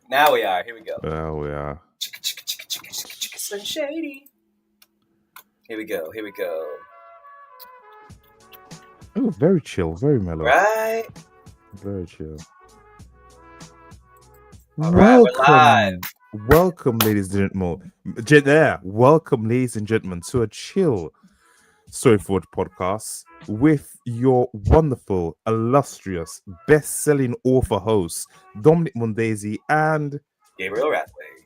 Now we are. Here we go. Now we are. Slim Shady. Here we go. Here we go. Oh, very chill, very mellow. Right? Very chill. All right, we're live. Welcome, ladies and gentlemen. Welcome, ladies and gentlemen, to a chill Storyforge podcast with your wonderful, illustrious, best-selling author hosts, Dominique Mondesir and Gabriel Rathweg.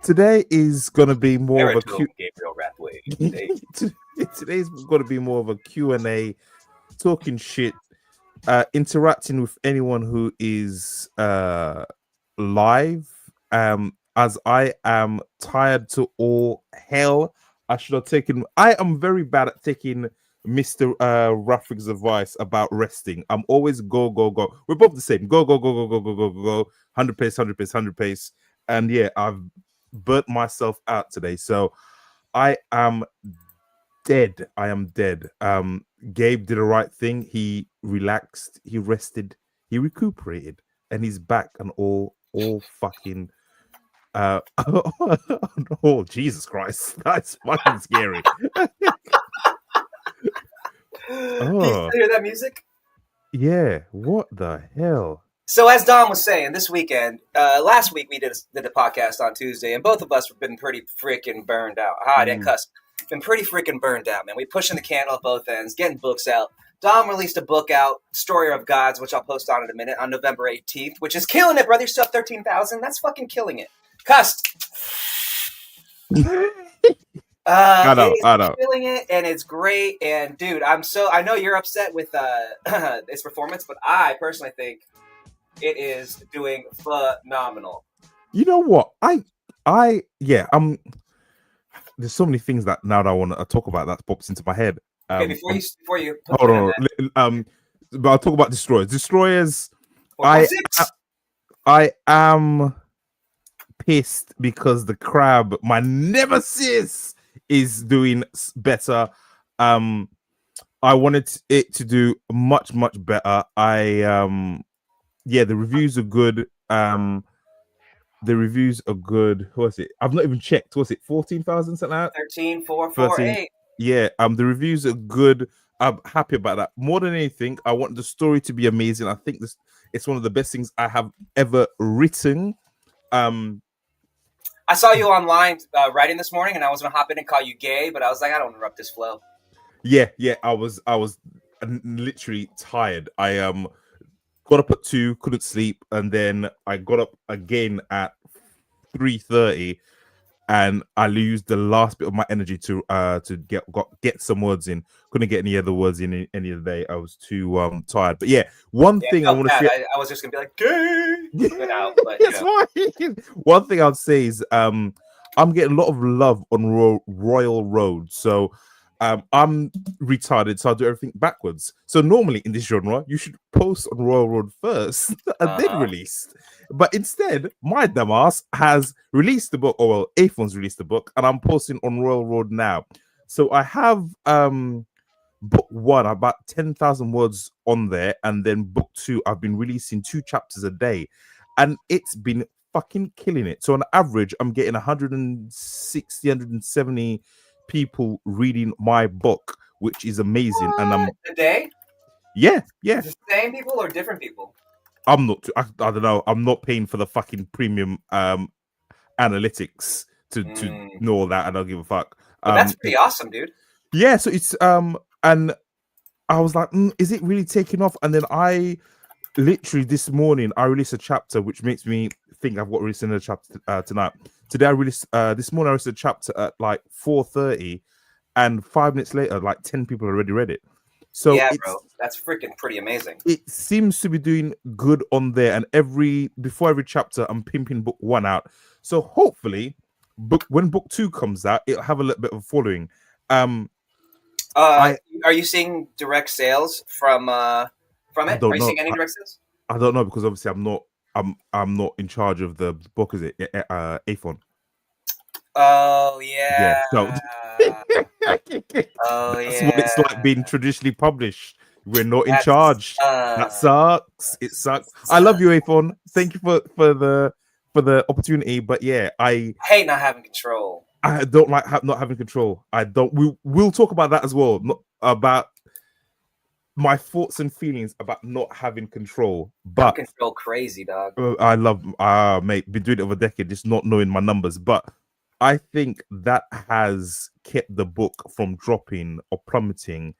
Today is going to be more of a Gabriel Rathweg. Today's going to be more of a Q&A, talking shit, interacting with anyone who is live. As I am tired to all hell, I am very bad at taking Mr. Rathweg's advice about resting. I'm always go. We're both the same. Go. 100 pace, 100 pace. And yeah, I've burnt myself out today. So I am dead. Gabe did the right thing. He relaxed, he rested, he recuperated, and he's back and all fucking oh Jesus Christ, that's fucking scary. Do you hear that music? Yeah, what the hell? So as Dom was saying, this weekend, last week we did the podcast on Tuesday, and both of us have been pretty freaking burned out. I didn't cuss. Been pretty freaking burned out, man. We pushing the candle at both ends, getting books out. Dom released a book out, Story of Gods, which I'll post on in a minute, on November 18th, which is killing it, brother. You're still up 13,000. That's fucking killing it. Cussed. I know. Killing it, and it's great. And dude, I know you're upset with its performance, but I personally think it is doing phenomenal. You know what? There's so many things that now that I want to talk about that pops into my head. Okay, before you hold on. But I'll talk about Destroyers. I am pissed because the crab, my nemesis, is doing better. I wanted it to do much better. The reviews are good. The reviews are good. What was it? I've not even checked. Was it 14,000 something like that? 13,448. Yeah. The reviews are good. I'm happy about that. More than anything, I want the story to be amazing. I think it's one of the best things I have ever written. I saw you online writing this morning, and I was gonna hop in and call you gay, but I was like, I don't interrupt this flow. Yeah. I was literally tired. I got up at 2, couldn't sleep, and then I got up again at 3:30, and I used the last bit of my energy to get some words in. Couldn't get any other words in any of the day. I was too tired. But yeah, one thing I want to say, I was just gonna be like gay. One thing I'd say is I'm getting a lot of love on Royal Road. So I'm retarded, so I'll do everything backwards. So normally in this genre, you should post on Royal Road first and then release. But instead, my dumbass has released the book, or well, Aphon's released the book, and I'm posting on Royal Road now. So I have book 1, about 10,000 words on there, and then book 2, I've been releasing 2 chapters a day, and it's been fucking killing it. So on average, I'm getting 160, 170 people reading my book, which is amazing. And I'm a day. Yeah. The same people or different people? I'm not. I don't know. I'm not paying for the fucking premium analytics to know all that. I don't give a fuck. But that's pretty awesome, dude. Yeah. So it's and I was like, is it really taking off? And then I literally this morning I released a chapter, which makes me think I've got to release another chapter tonight. Today I released this morning I released a chapter at like 4:30, and 5 minutes later, like 10 people already read it. So yeah, bro, that's freaking pretty amazing. It seems to be doing good on there, and before every chapter, I'm pimping book 1 out. So hopefully, when book 2 comes out, it'll have a little bit of following. Are you seeing direct sales from it? Are you seeing any direct sales? I don't know, because obviously I'm not in charge of the book, is it? Aphon. Oh yeah. So, oh yeah. That's what it's like being traditionally published. We're not in That's, charge. That sucks. It sucks. I love you, Aphon. Thank you for the opportunity. But yeah, I hate not having control. I don't like not having control. I don't. We'll talk about that as well. Not about my thoughts and feelings about not having control. But I'm control crazy, dog. I love, mate. Been doing it over a decade, just not knowing my numbers. But I think that has kept the book from dropping or plummeting.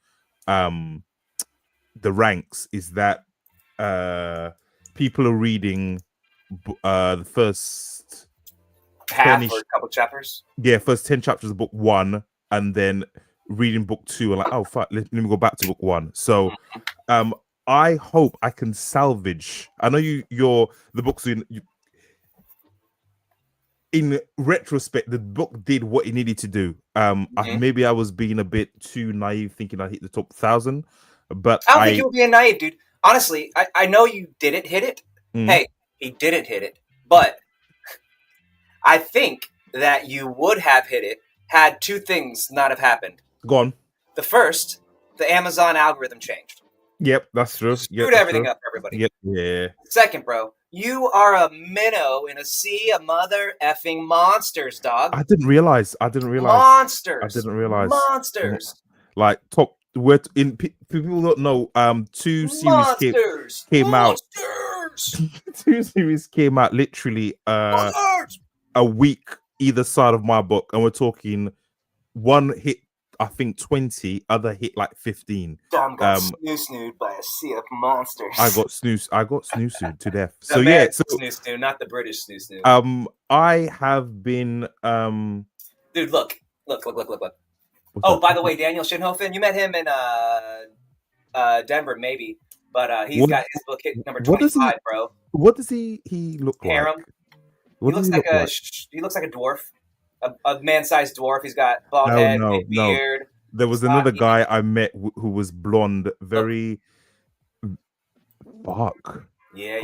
The ranks is that people are reading the first half or a couple chapters. Yeah, first 10 chapters of book 1, and then reading book 2 and like, oh fuck, let me go back to book 1. So I hope I can salvage. I know the books in retrospect, the book did what it needed to do. Maybe I was being a bit too naive thinking I hit the top 1,000. But I don't think you were being naive, dude. Honestly, I know you didn't hit it. Hey, he didn't hit it. But I think that you would have hit it had two things not have happened. Go on. The first, the Amazon algorithm changed. Yep, that's true. Screwed everything up for everybody. Yep. Yeah. Second, bro, you are a minnow in a sea of mother effing monsters, dog. I didn't realize. Monsters. I didn't realize. Monsters. Like top. People don't know. Two series came out. 2 series came out literally a week either side of my book, and we're talking one hit I think 20, other hit like 15. Dom got snoo-snooed by a sea of monsters. I got snoo-snooed to death. The so yeah, so snoo-snoo, not the British snoo-snoo. I have been Dude, look. Oh, by the way, Daniel Shinhofen, you met him in Denver, maybe, but he's got his book hit number 25, bro. What does he look Harem. like? He looks like a dwarf, a man-sized dwarf. He's got bald head, big beard. There was another guy I met who was blonde, very fuck. Yeah.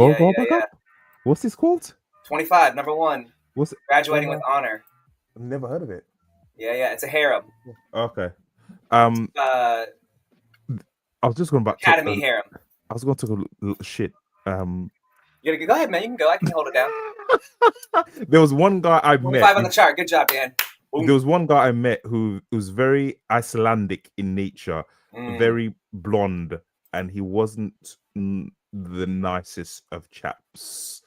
What's this called? 25, number 1. What's it? Graduating with honor. I've never heard of it. Yeah, it's a harem. Okay. I was just going back. Academy harem. I was going to talk a little shit. You go ahead, man. You can go. I can hold it down. There was one guy I met. 5 on the chart. Good job, Dan. There was one guy I met who was very Icelandic in nature, very blonde, and he wasn't the nicest of chaps.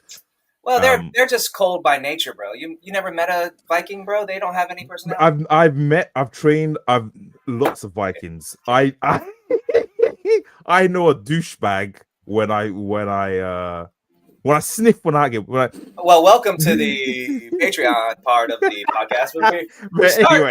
Well, they're just cold by nature, bro. You never met a Viking, bro? They don't have any personality. I've trained lots of Vikings. I know a douchebag when I sniff when I get. Well, welcome to the Patreon part of the podcast. We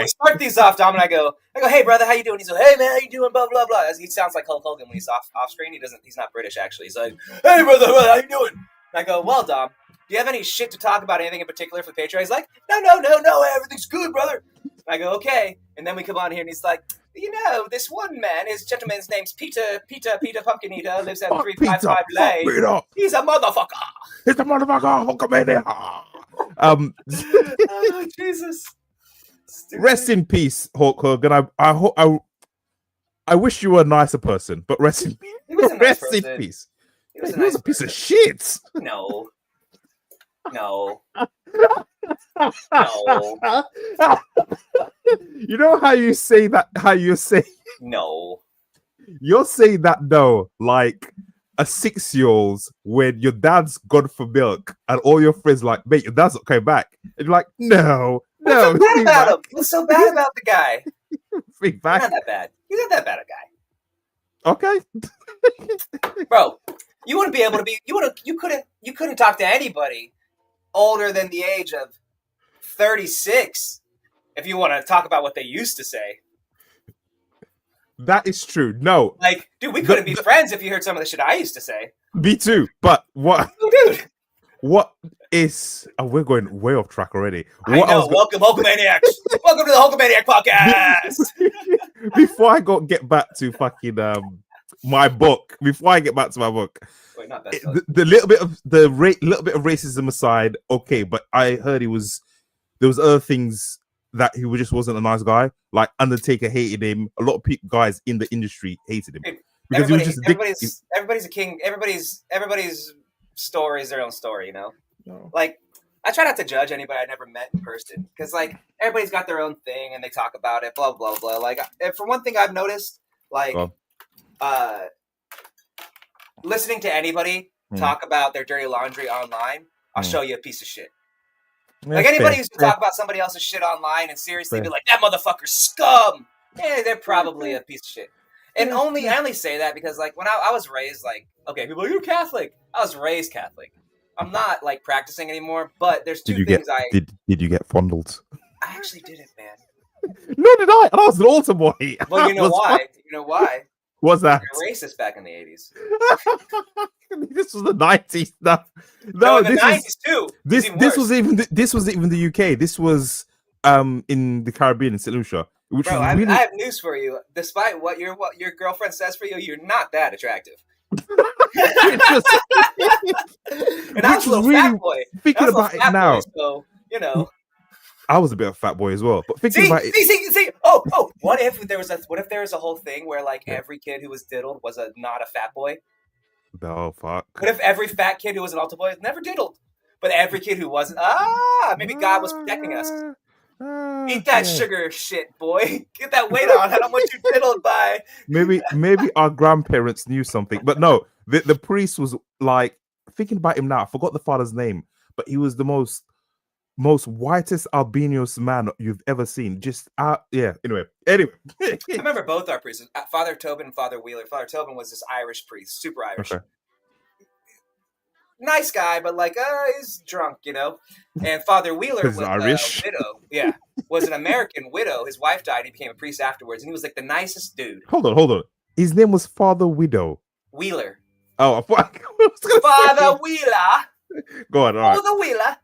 start these off, Dom, and I go, hey brother, how you doing? He's like, hey man, how you doing? Blah blah blah. As he sounds like Hulk Hogan when he's off screen. He's not British actually. He's like, hey brother, how you doing? And I go, well, Dom, do you have any shit to talk about, anything in particular for the Patreon? He's like, no, everything's good, brother. And I go, okay. And then we come on here and he's like, this one man, his gentleman's name's Peter Pumpkin Eater, lives at 355 Lane. He's a motherfucker. He's a motherfucker. Oh, Jesus. Stupid. Rest in peace, Hulk Hogan. I wish you were a nicer person, but rest in peace. He was a piece of shit. No. You know how you say that? How you say no? You're saying that though, like a 6-year-old when your dad's gone for milk and all your friends like, mate, your dad's not coming back, and you're like, no. What's so bad about him? What's so bad about the guy? He's not that bad. He's not that bad a guy. Okay, bro. You wouldn't be able to be. You couldn't talk to anybody older than the age of 36 if you want to talk about what they used to say. That is true. No, like, dude, we couldn't be friends if you heard some of the shit I used to say. Me too. But what? Oh, dude. What is? Oh, we're going way off track already. Welcome, Hulkamaniacs. Welcome to the Hulkamaniac podcast. Before I get back to fucking my book. Before I get back to my book. Wait, not best the little bit of racism aside, okay, but I heard there was other things that just wasn't a nice guy. Like Undertaker hated him. A lot of guys in the industry hated him. because he was just everybody's a king. Everybody's story is their own story, you know. No. Like, I try not to judge anybody I never met in person because, like, everybody's got their own thing and they talk about it, blah blah blah. Like, for one thing, I've noticed, like, listening to anybody talk about their dirty laundry online, I'll show you a piece of shit. Like, anybody who's to talk about somebody else's shit online and seriously be like, that motherfucker's scum. Yeah, they're probably a piece of shit. And I only say that because, like, when I was raised, like, okay, people are, you're Catholic. I was raised Catholic. I'm not, like, practicing anymore, but there's two things Did you get fondled? I actually didn't, man. No, did I? And I was an altar boy. Well, you know why? You know why? What's that? You're racist back in the 80s. This was the 90s stuff. No, the 90s too. This was even the UK. This was in the Caribbean in St. Lucia. Which Bro, I have news for you. Despite what your girlfriend says for you, you're not that attractive. And I was a little fat boy. Thinking about it now, so you know, I was a bit of a fat boy as well. But thinking about it, see. Oh, what if there was a whole thing where, like, every kid who was diddled was not a fat boy? Oh fuck! What if every fat kid who was an altar boy was never diddled, but every kid who wasn't? Maybe God was protecting us. Eat that sugar shit, boy. Get that weight on. I don't want you diddled by. Maybe our grandparents knew something, but no. The priest was like, thinking about him now. I forgot the father's name, but he was the most whitest albino's man you've ever seen. Just Anyway. I remember both our priests, Father Tobin and Father Wheeler. Father Tobin was this Irish priest, super Irish. Okay. Nice guy, but like, he's drunk, you know. And Father Wheeler was Irish. A widow. Yeah, was an American widow. His wife died. He became a priest afterwards, and he was like the nicest dude. Hold on. His name was Father Widow. Wheeler. Oh, Father Wheeler. Go on, all right. Father Wheeler.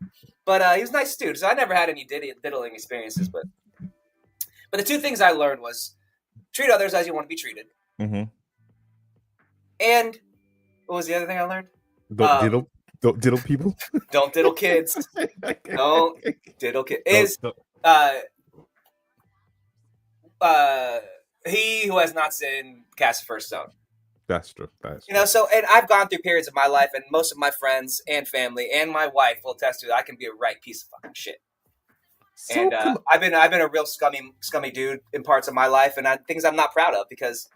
But he was a nice dude, so I never had any diddling experiences. But the two things I learned was treat others as you want to be treated. Mm-hmm. And what was the other thing I learned? Don't diddle people. Don't diddle kids. Don't diddle kids. He who has not sinned cast the first stone. That's true. You know, so, and I've gone through periods of my life, and most of my friends and family and my wife will attest to that I can be a right piece of fucking shit. So and I've been a real scummy dude in parts of my life, and things I'm not proud of because,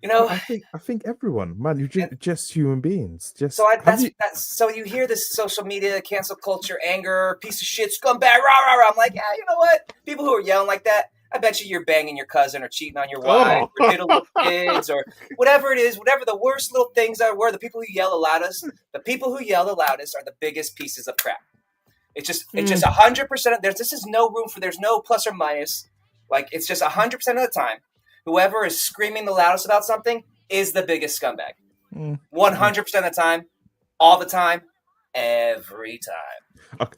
you know, I think everyone, man, you're just human beings. So you hear this social media cancel culture, anger, piece of shit, scumbag, rah rah rah. I'm like, yeah, you know what? People who are yelling like that, I bet you're banging your cousin or cheating on your wife or diddling kids or whatever it is, whatever the worst little things were. The people who yell the loudest are the biggest pieces of crap. It's just 100%. This is no room for. There's no plus or minus. Like, it's just 100% of the time. Whoever is screaming the loudest about something is the biggest scumbag. 100% of the time, all the time, every time. Okay.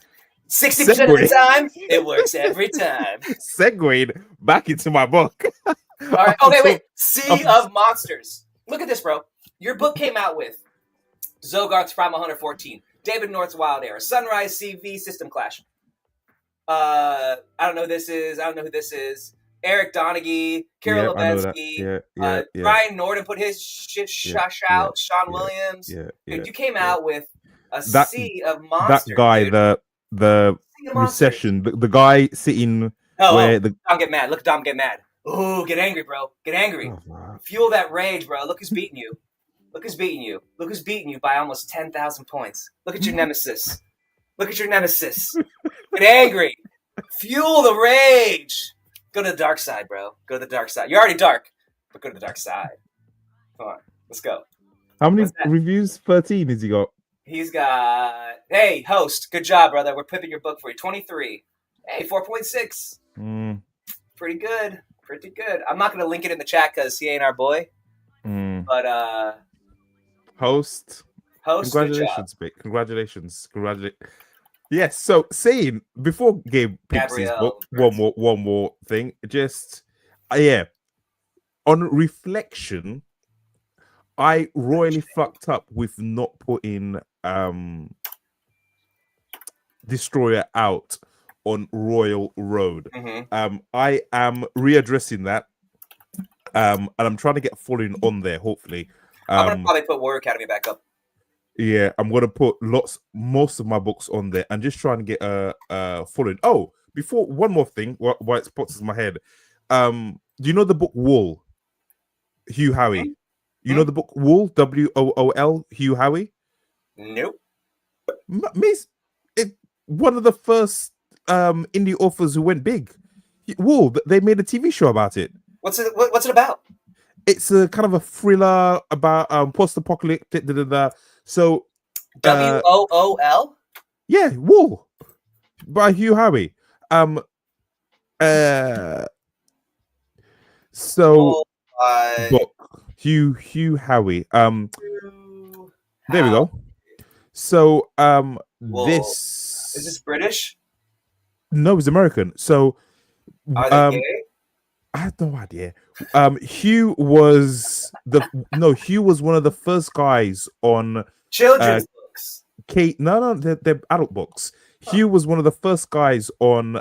60% of the time, it works every time. Segued back into my book. All right. Okay, wait. Sea of Monsters. Look at this, bro. Your book came out with Zogarth's Primal Hunter 14, David North's Wild Era, Sunrise CV System Clash. I don't know who this is. Eric Donaghy, Kirill Levetsky, Brian Norden put his shit out. Sean Williams. Dude, you came out with a sea of monsters. That guy, dude. the recession, the guy sitting where the Dom get mad. Look, Dom get mad. Ooh, get angry, bro. Get angry. Fuel that rage, bro. Look who's beating you. Look who's beating you by almost 10,000 points. Look at your nemesis. Get angry. Fuel the rage. Go to the dark side, bro. Go to the dark side. You're already dark, but go to the dark side. Come on. Let's go. How many reviews? 13 has he got? He's got... Hey, host. Good job, brother. We're pipping your book for you. 23. Hey, 4.6. Pretty good. I'm not going to link it in the chat because he ain't our boy. But, Host. Congratulations, mate. Congratulations. Yes, so saying before Gabe picks his book, one more thing. Just on reflection, I royally fucked up with not putting Destroyer out on Royal Road. I am readdressing that. And I'm trying to get a following on there. Hopefully, I'm gonna probably put Warrior Academy back up. Yeah, I'm gonna put most of my books on there, and just trying to get a following. Oh, before one more thing, why it spots in my head. Do you know the book Wool? Hugh Howey. You know the book Wool? Wool. Hugh Howey. Nope. One of the first indie authors who went big. Wool. They made a TV show about it. What's it about? It's a kind of a thriller about post-apocalyptic. So WOOL? Yeah, Wool by Hugh Howey. Book Hugh Howey. There we go. So this is this British? No, it's American. So are they gay? I have no idea. Hugh was one of the first guys on children's books. No, they're adult books. Hugh was one of the first guys on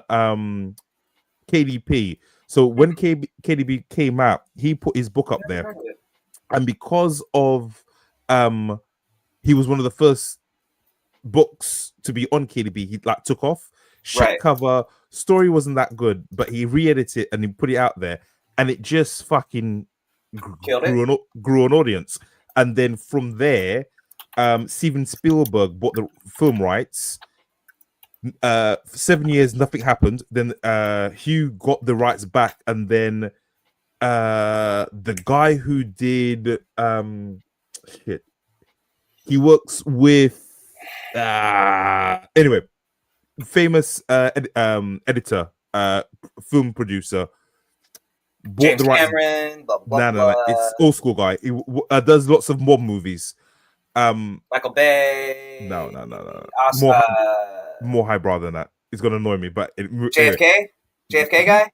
KDP. So when KDP came out, he put his book up there, and because of he was one of the first books to be on KDP, he took off. Shit cover story wasn't that good, but he re-edited it and he put it out there, and it just fucking grew an audience. And then from there, Steven Spielberg bought the film rights. 7 years, nothing happened. Then Hugh got the rights back, and then the guy who did he works with anyway, famous editor, film producer, bought the rights. Cameron, blah, blah, no, it's old school guy. He does lots of mob movies. Michael Bay. No. More highbrow than that. It's gonna annoy me, but JFK guy.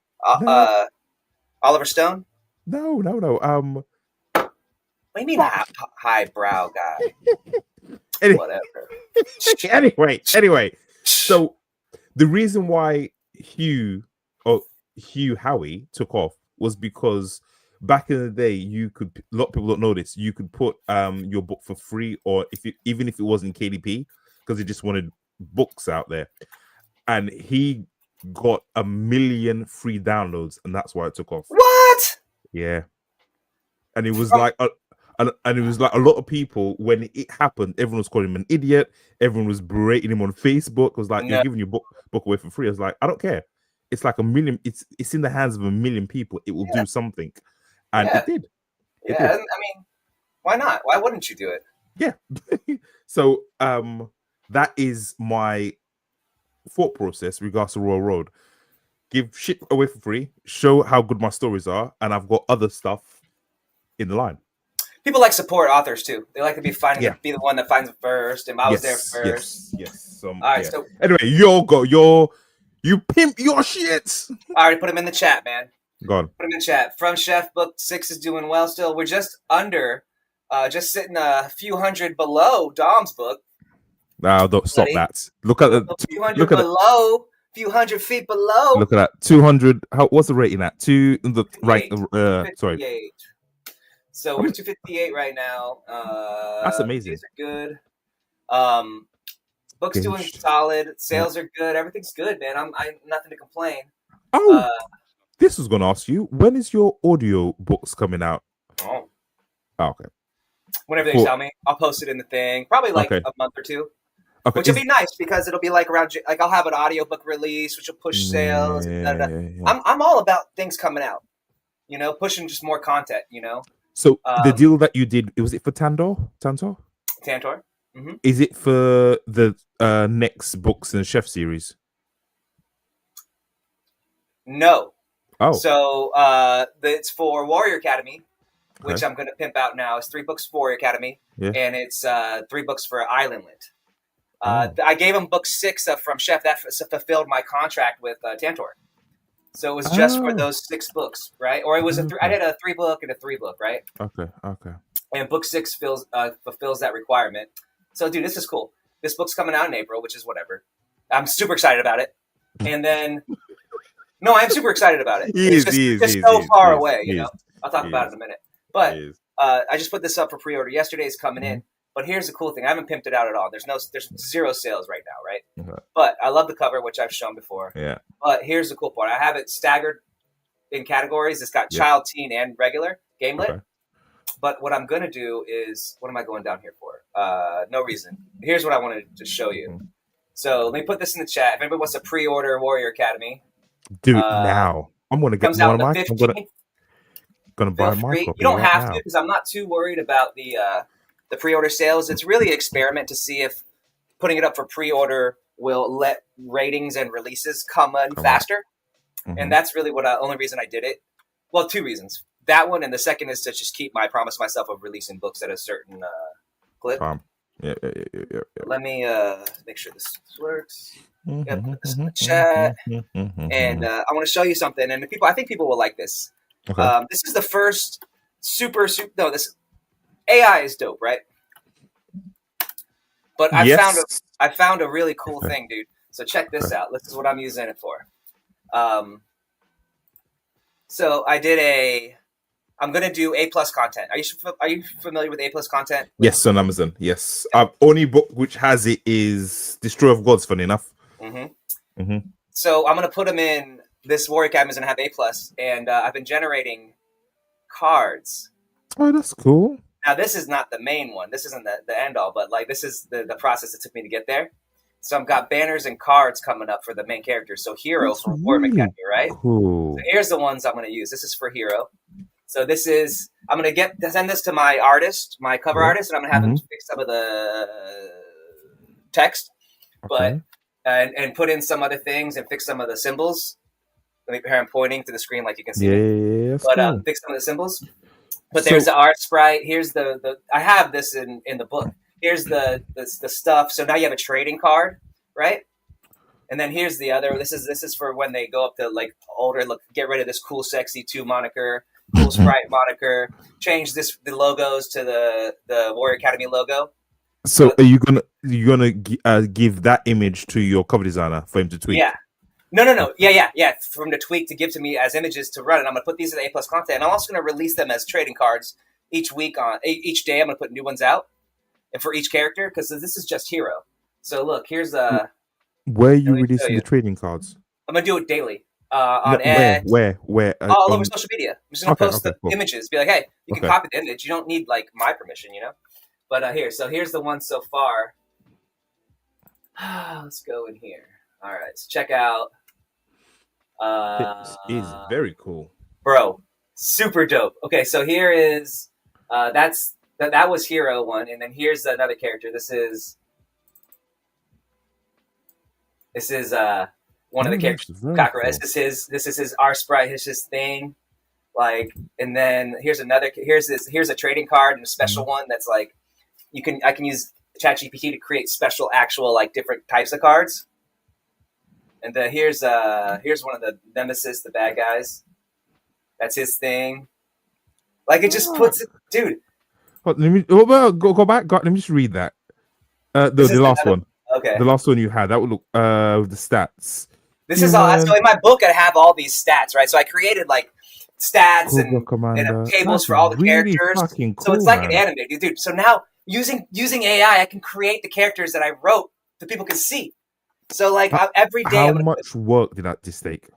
Oliver Stone. No. What do you mean highbrow guy? Whatever. Anyway. So the reason why Hugh Howey took off was because back in the day, a lot of people don't know this, you could put your book for free, or even if it wasn't KDP, because he just wanted books out there, and he got 1 million free downloads, and that's why it took off. What? Yeah, and it was like a lot of people, when it happened, everyone was calling him an idiot. Everyone was berating him on Facebook. It was like, you're giving your book away for free. I was like, I don't care. It's like 1 million. It's in the hands of 1 million people. It will do something, and it did. I mean, why not? Why wouldn't you do it? Yeah. So that is my thought process regards to Royal Road. Give shit away for free. Show how good my stories are, and I've got other stuff in the line. People like support authors too. They like to be be the one that finds it first. And I was there first. Yes. All right. So anyway, you pimp your shit. I already put him in the chat, man. Go on. Put him in chat. From Chef Book 6 is doing well still. We're just under, just sitting a few hundred below Dom's book. No, don't stop that. Look at the few hundred below. Few 100 feet below. Look at that. 200. What's the rating at? Right. Sorry. So we're 258 right now. That's amazing. These are good. Books doing solid. Sales are good. Everything's good, man. I'm nothing to complain. Oh, this was going to ask you, when is your audio books coming out? Oh, okay. Whenever they tell me, I'll post it in the thing. Probably like a month or two. Okay. Which will be nice because it'll be like around, like I'll have an audiobook release, which will push sales. I'm all about things coming out, pushing just more content, So the deal that you did, was it for Tantor? Mm-hmm. Is it for the next books in the Chef series? No. Oh. So it's for Warrior Academy, which I'm going to pimp out now. It's 3 books for Warrior Academy, and it's 3 books for Islandland. I gave him book 6 from Chef. That fulfilled my contract with Tantor. So it was just for those 6 books, right? Or it was I did a 3 book and a 3 book, right? Okay. And book 6 fulfills that requirement. So, dude, this is cool. This book's coming out in April, which is whatever. I'm super excited about it. And then, no, I'm super excited about it. It's just so far away, I'll talk about it in a minute. But I just put this up for pre-order. Yesterday is coming in. But here's the cool thing. I haven't pimped it out at all. There's zero sales right now, right? Okay. But I love the cover, which I've shown before. Yeah. But here's the cool part. I have it staggered in categories. It's got child, teen, and regular game lit. Okay. But what I'm going to do is, what am I going down here for? No reason. Here's what I wanted to show you. So let me put this in the chat. If anybody wants to pre-order Warrior Academy. Do it now. I'm going to get one of mine. I'm going to buy mine. You don't have to, because I'm not too worried about the pre-order sales. It's really an experiment to see if putting it up for pre-order will let ratings and releases come in faster. And that's really only reason I did it. Well, two reasons. That one, and the second is to just keep my promise myself of releasing books at a certain clip. Yeah. Let me make sure this works. Put this in the chat. And I want to show you something. And I think people will like this. Okay. This is the first this AI is dope, right? But I found a really cool thing, dude. So check this out. This is what I'm using it for. So I'm going to do A+ content. Are you familiar with A+ content? Yes, on Amazon. Yes. Only book which has it is Destroyer of Gods, funny enough. So I'm going to put them in this Warrior Academy is going to have A+, and I've been generating cards. Oh, that's cool. Now, this is not the main one. This isn't the end all, but like this is the process it took me to get there. So I've got banners and cards coming up for the main characters. So Hero that's from Warrior Academy, right? Cool. So here's the ones I'm going to use. This is for Hero. So I'm going to send this to my artist, my cover artist, and I'm going to have him fix some of the text, but and put in some other things and fix some of the symbols. Let me. I'm pointing to the screen like you can see. But fix some of the symbols. But there's the art sprite. Here's the. I have this in the book. Here's the stuff. So now you have a trading card, right? And then here's the other. This is for when they go up to like older. Look, get rid of this cool, sexy 2 moniker. Cool sprite moniker. Change the logos to the Warrior Academy logo. So are you gonna give that image to your cover designer for him to tweak? Yeah. No. Yeah. For him to tweak to give to me as images to run, and I'm gonna put these in A+ content, and I'm also gonna release them as trading cards each week on each day. I'm gonna put new ones out, and for each character because this is just Hero. So look, here's where are you releasing the trading cards? I'm gonna do it daily. On Ed, where all over social media. I'm just gonna post the images. Be like, hey, you can copy the image. You don't need like my permission, you know. But here's the one so far. Let's go in here. All right, so check out. This is very cool, bro. Super dope. Okay, so here is that was Hero one, and then here's another character. This is one of the characters. Cool. This is his R sprite. Here's his thing. Like, and then here's a trading card and a special one that's like I can use ChatGPT to create special actual like different types of cards. And then here's one of the Nemesis, the bad guys. That's his thing. Like it just puts it, dude. Go back. Let me just read that. The last one. Okay. The last one you had that would look with the stats. This is all. So in my book, I have all these stats, right? So I created like stats and tables for all the characters. Cool, so it's like an anime, dude. So now using AI, I can create the characters that I wrote that people can see. So like every day. How much work did that just take?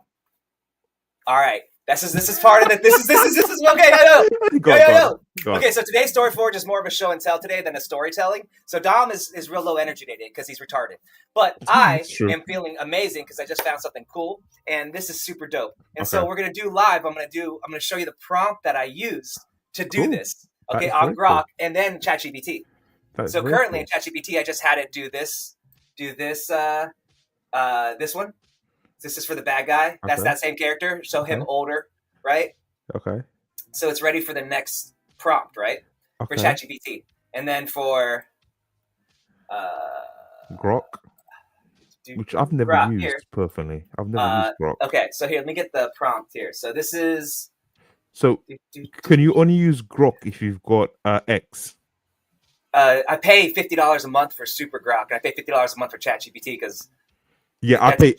All right. This is part of it. This is okay. Yo. Okay, so today's Story Forge is more of a show and tell today than a storytelling. So Dom is real low energy today because he's retarded. But I am feeling amazing because I just found something cool, and this is super dope. And so we're gonna do live. I'm gonna show you the prompt that I used to do this. Okay, on Grok and then ChatGPT. So currently in ChatGPT, I just had it do this one. This is for the bad guy. That's that same character. So him older, right? Okay. So it's ready for the next prompt, right? For ChatGPT. And then for Grok, which I've never used personally. I've never used Grok. Okay, so here, let me get the prompt here. So this is... So can you only use Grok if you've got X? I pay $50 a month for Super Grok. And I pay $50 a month for ChatGPT because... Yeah, I pay.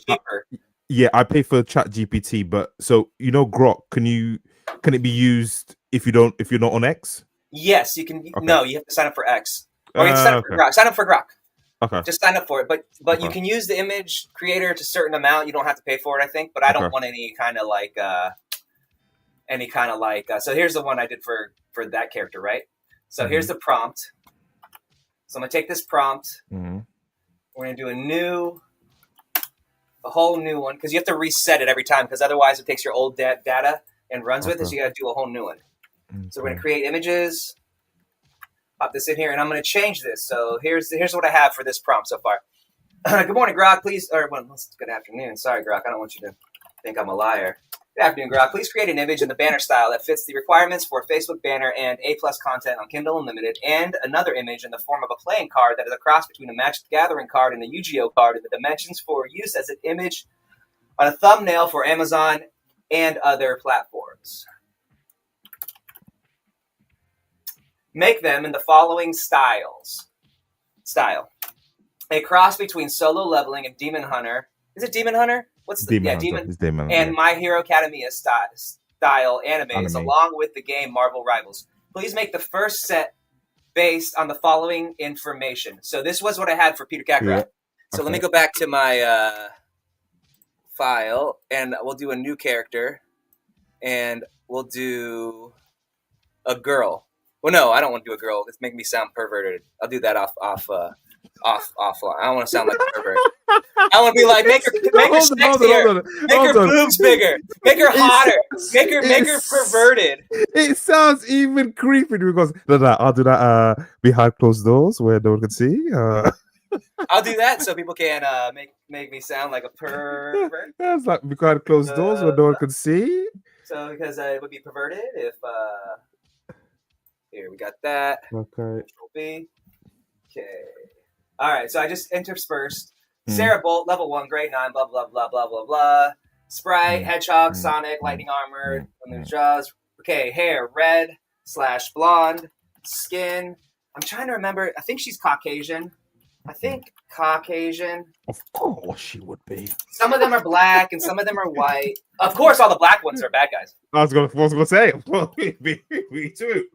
I pay for ChatGPT, but so Grok. Can you can it be used if you're not on X? Yes, you can. Okay. No, you have to sign up for X. Or you have to sign up for Grok. Sign up for Grok. Okay. Just sign up for it. But you can use the image creator to a certain amount. You don't have to pay for it, I think. But I don't want any kind of like so here's the one I did for that character, right? So here's the prompt. So I'm gonna take this prompt. Mm-hmm. We're gonna do a whole new one, because you have to reset it every time, because otherwise it takes your old data and runs with it. So you got to do a whole new one. Okay. So we're gonna create images. Pop this in here, and I'm gonna change this. So here's what I have for this prompt so far. Good morning, Grok. Please, good afternoon. Sorry, Grok. I don't want you to think I'm a liar. Good afternoon, Grok. Please create an image in the banner style that fits the requirements for a Facebook banner and A+ content on Kindle Unlimited, and another image in the form of a playing card that is a cross between a Magic the Gathering card and a Yu-Gi-Oh card in the dimensions for use as an image on a thumbnail for Amazon and other platforms. Make them in the following style. A cross between Solo Leveling and Demon Hunter. Is it Demon Hunter? What's the Demon? It's Demon and My Hero Academia style animes, along with the game Marvel Rivals. Please make the first set based on the following information. So this was what I had for Peter Kakarot. Yeah. So let me go back to my file, and we'll do a new character, and we'll do a girl. Well, no, I don't want to do a girl. It's making me sound perverted. I'll do that offline. I don't want to sound like a pervert. I want to be like, make her sexier, make her boobs bigger, make her hotter, make her perverted. It sounds even creepy because I'll do that behind closed doors where no one can see. I'll do that so people can make me sound like a pervert. That's like behind closed doors where no one can see. So because it would be perverted if here we got that. Okay. Control B. Okay. All right. So I just interspersed. Sarah Bolt, level 1, grade 9, blah, blah, blah, blah, blah, blah. Sprite, Hedgehog, Sonic, Lightning Armor, jaws. Okay, hair, red/blonde. Skin. I'm trying to remember. I think she's Caucasian. Of course she would be. Some of them are black and some of them are white. Of course, all the black ones are bad guys. I was gonna say. Well, me too.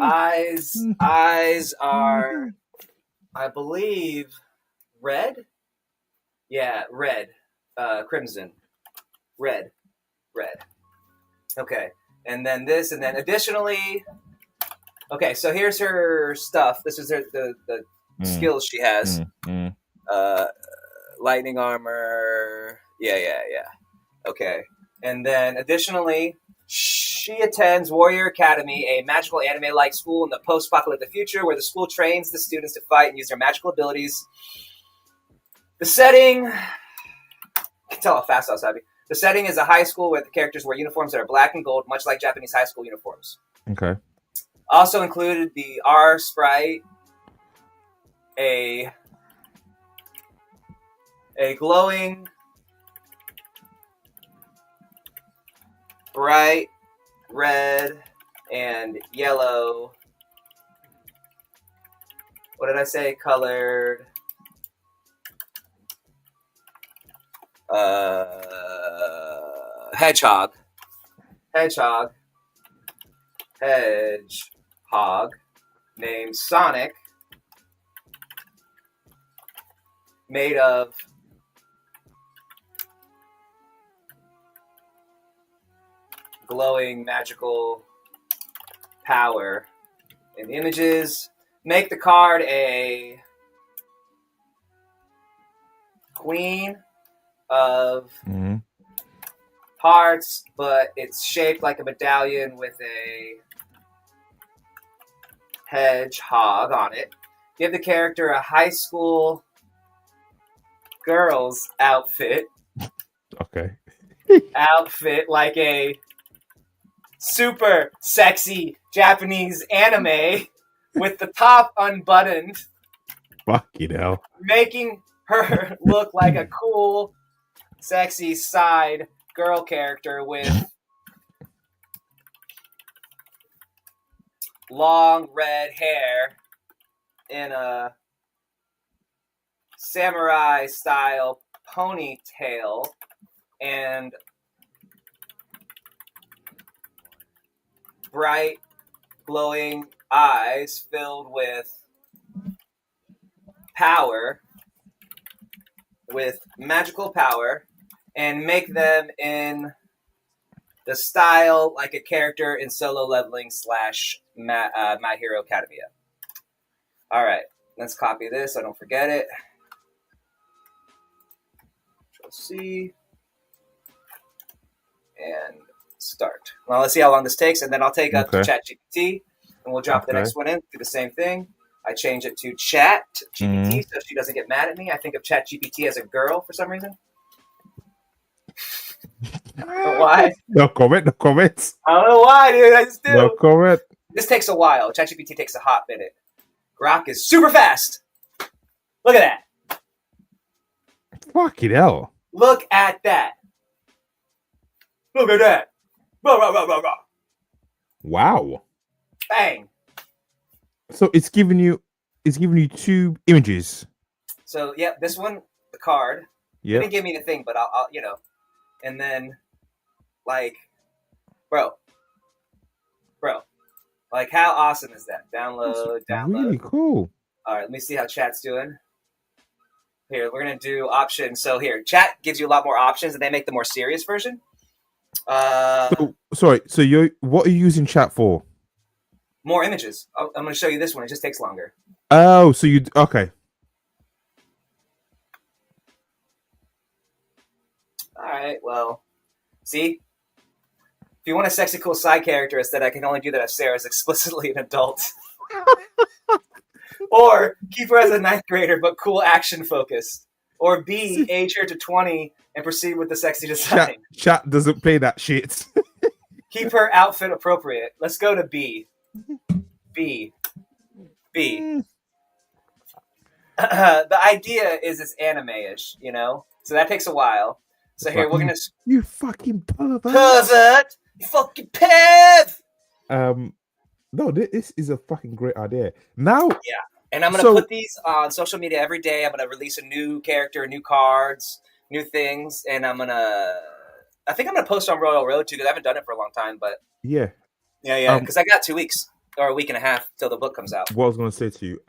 Eyes are, I believe, red? Yeah, red. Crimson. Red. Okay. And then this, and then additionally... Okay, so here's her stuff. This is the skills she has. Lightning armor. Yeah. Okay. And then additionally, she attends Warrior Academy, a magical anime-like school in the post-apocalyptic future where the school trains the students to fight and use their magical abilities. The setting... You can tell how fast I was having. The setting is a high school where the characters wear uniforms that are black and gold, much like Japanese high school uniforms. Okay. Also included the R sprite, a glowing, bright red and yellow. What did I say? Colored. Hedgehog named Sonic, made of glowing magical power. In the images, make the card a queen of hearts, but it's shaped like a medallion with a hedgehog on it. Give the character a high school girl's outfit. Okay. Outfit like a super sexy Japanese anime with the top unbuttoned. Fuck you know. Making her look like a cool, sexy side girl character with long red hair in a samurai style ponytail and bright, glowing eyes filled with power, with magical power, and make them in the style like a character in Solo Leveling / My Hero Academia. All right, let's copy this so I don't forget it. Control-C. And start. Well, let's see how long this takes, and then I'll take up to ChatGPT, and we'll drop the next one in, do the same thing. I change it to ChatGPT so she doesn't get mad at me. I think of ChatGPT as a girl for some reason. Why? No comment. No comments. I don't know why, dude. I just do. No comment. This takes a while. ChatGPT takes a hot minute. Grok is super fast. Look at that. Fucking hell. Look at that. Look at that. Rah, rah, rah, rah, rah. Wow. Bang. So it's giving you 2 images. So yeah, this one, the card. Yeah. It didn't give me the thing, but I'll and then like, bro, like how awesome is that? Download. Really cool. All right, let me see how chat's doing. Here, we're gonna do options. So here, chat gives you a lot more options, and they make the more serious version. So what are you using chat for? More images. I'm going to show you this one. It just takes longer. Oh, so okay. All right. Well, see, if you want a sexy, cool side character instead, I can only do that if Sarah's explicitly an adult. Or keep her as a 9th grader, but cool action focused. Or B, age her to 20 and proceed with the sexy design. Chat doesn't play that shit. Keep her outfit appropriate. Let's go to B. B. The idea is it's anime-ish, So that takes a while. So here, we're going to... You fucking pervert. Pervert! You fucking perv! No, this is a fucking great idea. Now... Yeah. And I'm going to put these on social media every day. I'm going to release a new character, new cards, new things. And I think I'm going to post on Royal Road too, because I haven't done it for a long time. But yeah. Because I got 2 weeks or a week and a half till the book comes out. What I was going to say to you,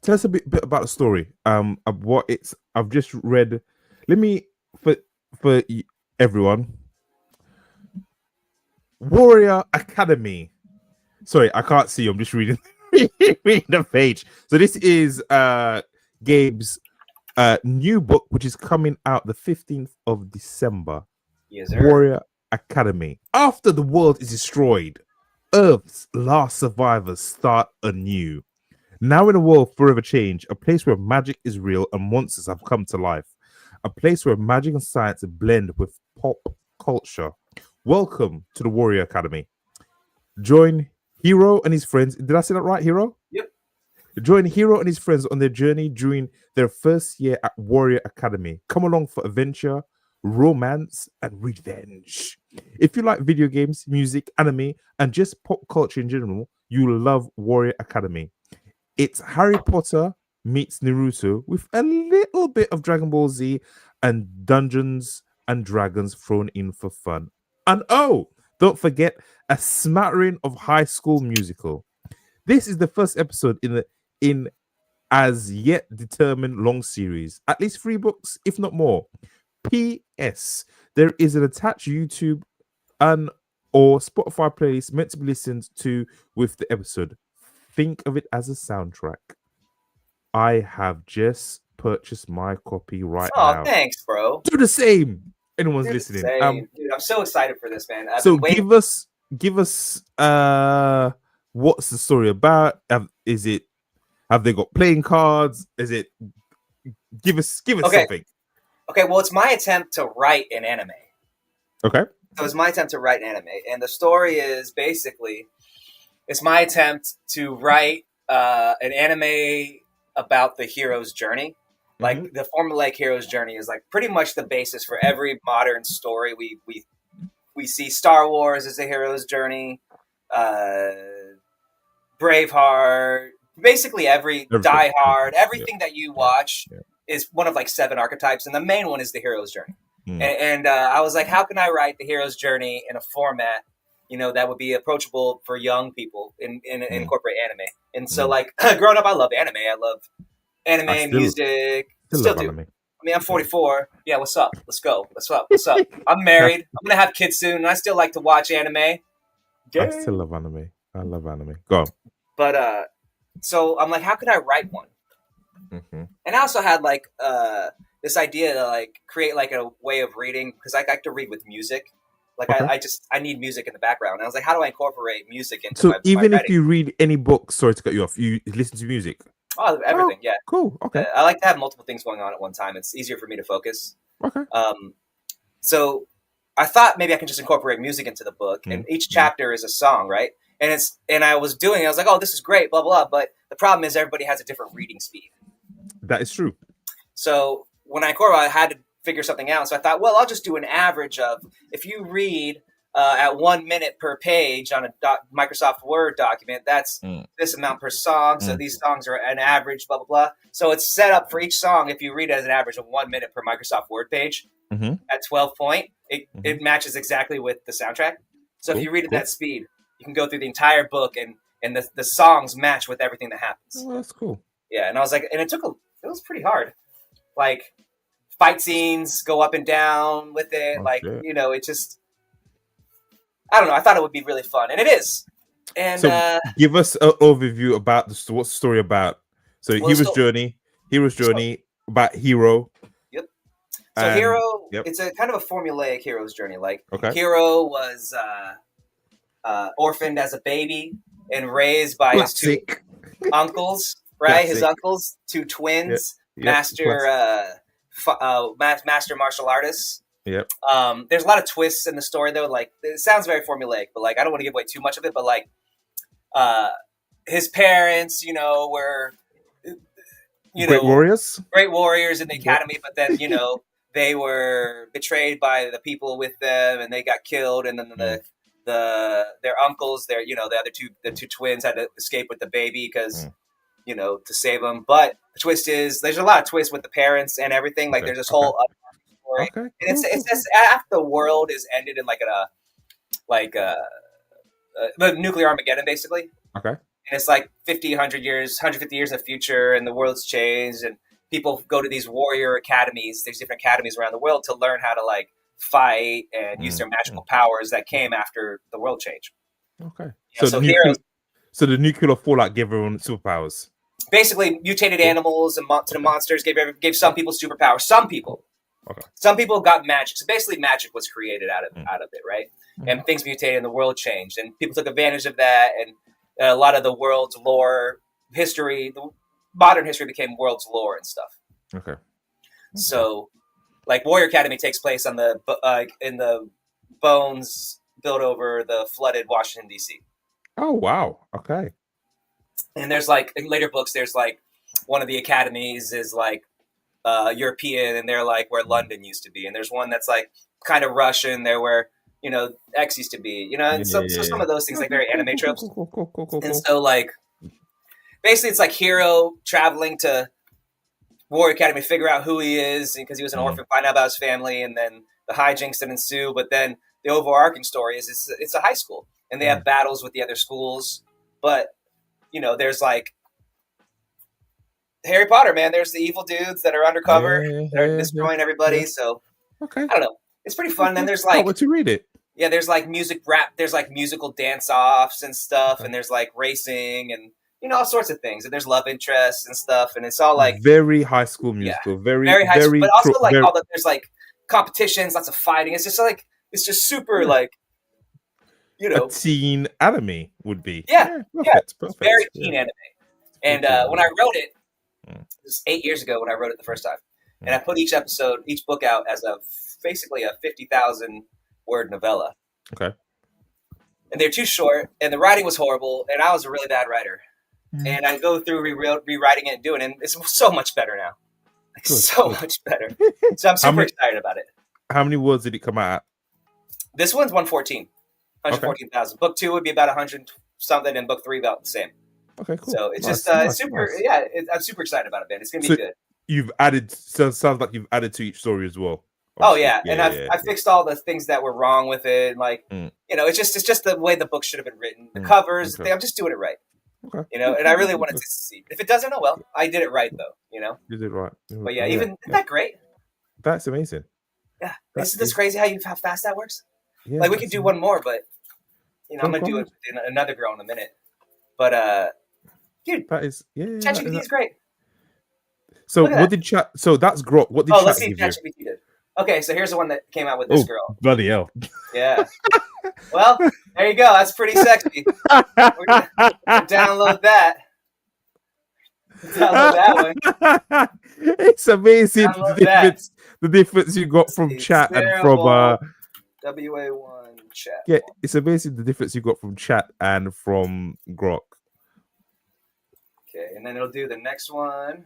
tell us a bit about the story. Of what it's. I've just read. Let me for everyone. Warrior Academy. Sorry, I can't see. I'm just reading. Reading the page. So this is Gabe's new book, which is coming out the 15th of December. Yes, sir. Warrior Academy. After the world is destroyed, Earth's last survivors start anew. Now in a world forever changed, a place where magic is real and monsters have come to life. A place where magic and science blend with pop culture. Welcome to the Warrior Academy. Join Hero and his friends. Did I say that right, Hero? Yep. Join Hero and his friends on their journey during their first year at Warrior Academy. Come along for adventure, romance, and revenge. If you like video games, music, anime, and just pop culture in general, you'll love Warrior Academy. It's Harry Potter meets Naruto with a little bit of Dragon Ball Z and Dungeons and Dragons thrown in for fun. And don't forget a smattering of High School Musical. This is the first episode in as yet determined long series. At least 3 books, if not more. P.S. There is an attached YouTube or Spotify playlist meant to be listened to with the episode. Think of it as a soundtrack. I have just purchased my copy now. Oh, thanks, bro. Do the same. Anyone's listening. Dude, I'm so excited for this, man. So give us what's the story about? Have they got playing cards? Give us something. Okay, well, it's my attempt to write an anime. Okay. So it's my attempt to write an anime, and the story is basically it's my attempt to write an anime about the hero's journey. Like the formulaic hero's journey is like pretty much the basis for every modern story. We see Star Wars as a hero's journey, Braveheart, basically Die Hard, everything that you watch is one of like 7 archetypes, and the main one is the hero's journey. And I was like, how can I write the hero's journey in a format, that would be approachable for young people in incorporate anime. And so, growing up, I love anime. I love anime, music. Still do. Anime. I mean, I'm 44. Yeah, what's up? Let's go. What's up? I'm married. I'm going to have kids soon, and I still like to watch anime. I still love anime. I love anime. Go on. But, so I'm like, how could I write one? Mm-hmm. And I also had, this idea to, create, a way of reading, because I like to read with music. I need music in the background. And I was like, how do I incorporate music into my even my if you read any book, sorry to cut you off, you listen to music? Oh, everything, yeah. Cool, okay. I like to have multiple things going on at one time. It's easier for me to focus. Okay. So I thought maybe I can just incorporate music into the book, and each chapter is a song, right? And I was like, oh, this is great, blah, blah, blah. But the problem is everybody has a different reading speed. That is true. So when I incorporated, I had to figure something out. So I thought, well, I'll just do an average of, if you read at 1 minute per page on a Microsoft Word document, that's this amount per song. So these songs are an average, blah, blah, blah. So it's set up for each song. If you read it as an average of 1 minute per Microsoft Word page at 12 point, it matches exactly with the soundtrack. So if you read at that speed, you can go through the entire book and the songs match with everything that happens. Oh, that's cool. Yeah. And I was like, and it was pretty hard. Fight scenes go up and down with it. It just, I don't know. I thought it would be really fun, and it is. And so give us an overview about what's the story about. So Hero's Journey about Hero. Yep. So Hero, it's a kind of a formulaic hero's journey. Hero was orphaned as a baby and raised by his two uncles, right? His uncles, two twins, master martial artists. Yep. There's a lot of twists in the story, though. It sounds very formulaic, but I don't want to give away too much of it. But his parents, were great warriors in the academy, but then they were betrayed by the people with them, and they got killed. And then their uncles, the two twins had to escape with the baby because to save them. But the twist is there's a lot of twists with the parents and everything. There's this whole story. Okay. And it's just after the world is ended in the nuclear Armageddon, basically. Okay. And it's 150 years in the future, and the world's changed, and people go to these warrior academies. There's different academies around the world to learn how to fight and use their magical powers that came after the world change. Okay. So the nuclear fallout gave everyone superpowers. Basically, mutated animals and to the monsters gave some people superpowers. Some people. Okay. Some people got magic. So basically, magic was created out of it, right? And things mutated, and the world changed, and people took advantage of that. And a lot of the world's lore history, the modern history, became world's lore and stuff. Okay. So, Warrior Academy takes place on in the bones built over the flooded Washington D.C. Oh wow! Okay. And there's in later books, there's one of the academies is European, and they're where London used to be, and there's one that's kind of Russian. They're where X used to be, and so some of those things very anime tropes. Cool. And so basically it's Hero traveling to Warrior Academy, figure out who he is because he was an orphan, find out about his family, and then the hijinks that ensue. But then the overarching story is it's a high school, and they have battles with the other schools. But there's Harry Potter, man. There's the evil dudes that are undercover. They're destroying everybody. Yeah. So I don't know. It's pretty fun. And then there's what you read it? Yeah, there's music rap. There's musical dance offs and stuff, and there's racing and all sorts of things. And there's love interests and stuff, and it's all very High School Musical, very high school, but also all that. There's competitions, lots of fighting. It's just it's just super a teen anime would be. Perfect. Very teen anime. And when I wrote it, it was 8 years ago when I wrote it the first time, and I put each book out as basically a 50,000 word novella. Okay. And they're too short, and the writing was horrible, and I was a really bad writer. And I go through rewriting it and doing it, and it's so much better now. Much better. So I'm super excited about it. How many words did it come out at? This one's 114,000. Book 2 would be about 100 something, and book 3 about the same. Okay, cool. So it's super. Nice. I'm super excited about it, man. It's gonna be good. You've added. So it sounds like you've added to each story as well. Oh obviously. yeah, and I fixed all the things that were wrong with it. Like it's just the way the book should have been written. The covers, I'm just doing it right. Okay. And I really wanted to succeed. If it doesn't, oh well, I did it right though. You did it right. But yeah, isn't that great? That's amazing. Yeah, isn't this crazy how fast that works? Yeah, like we could do one more, but I'm gonna do it in another girl in a minute. But dude, that is ChatGPT is great. So what did chat? So that's Grok. What did let's see if ChatGPT did. Okay, so here's the one that came out with this girl. Bloody hell! Yeah. Well, there you go. That's pretty sexy. We're gonna download that. Download that one. It's amazing the difference you got from chat and from WA1 chat. Yeah, it's amazing the difference you got from chat and from Grok. Okay, and then it'll do the next one.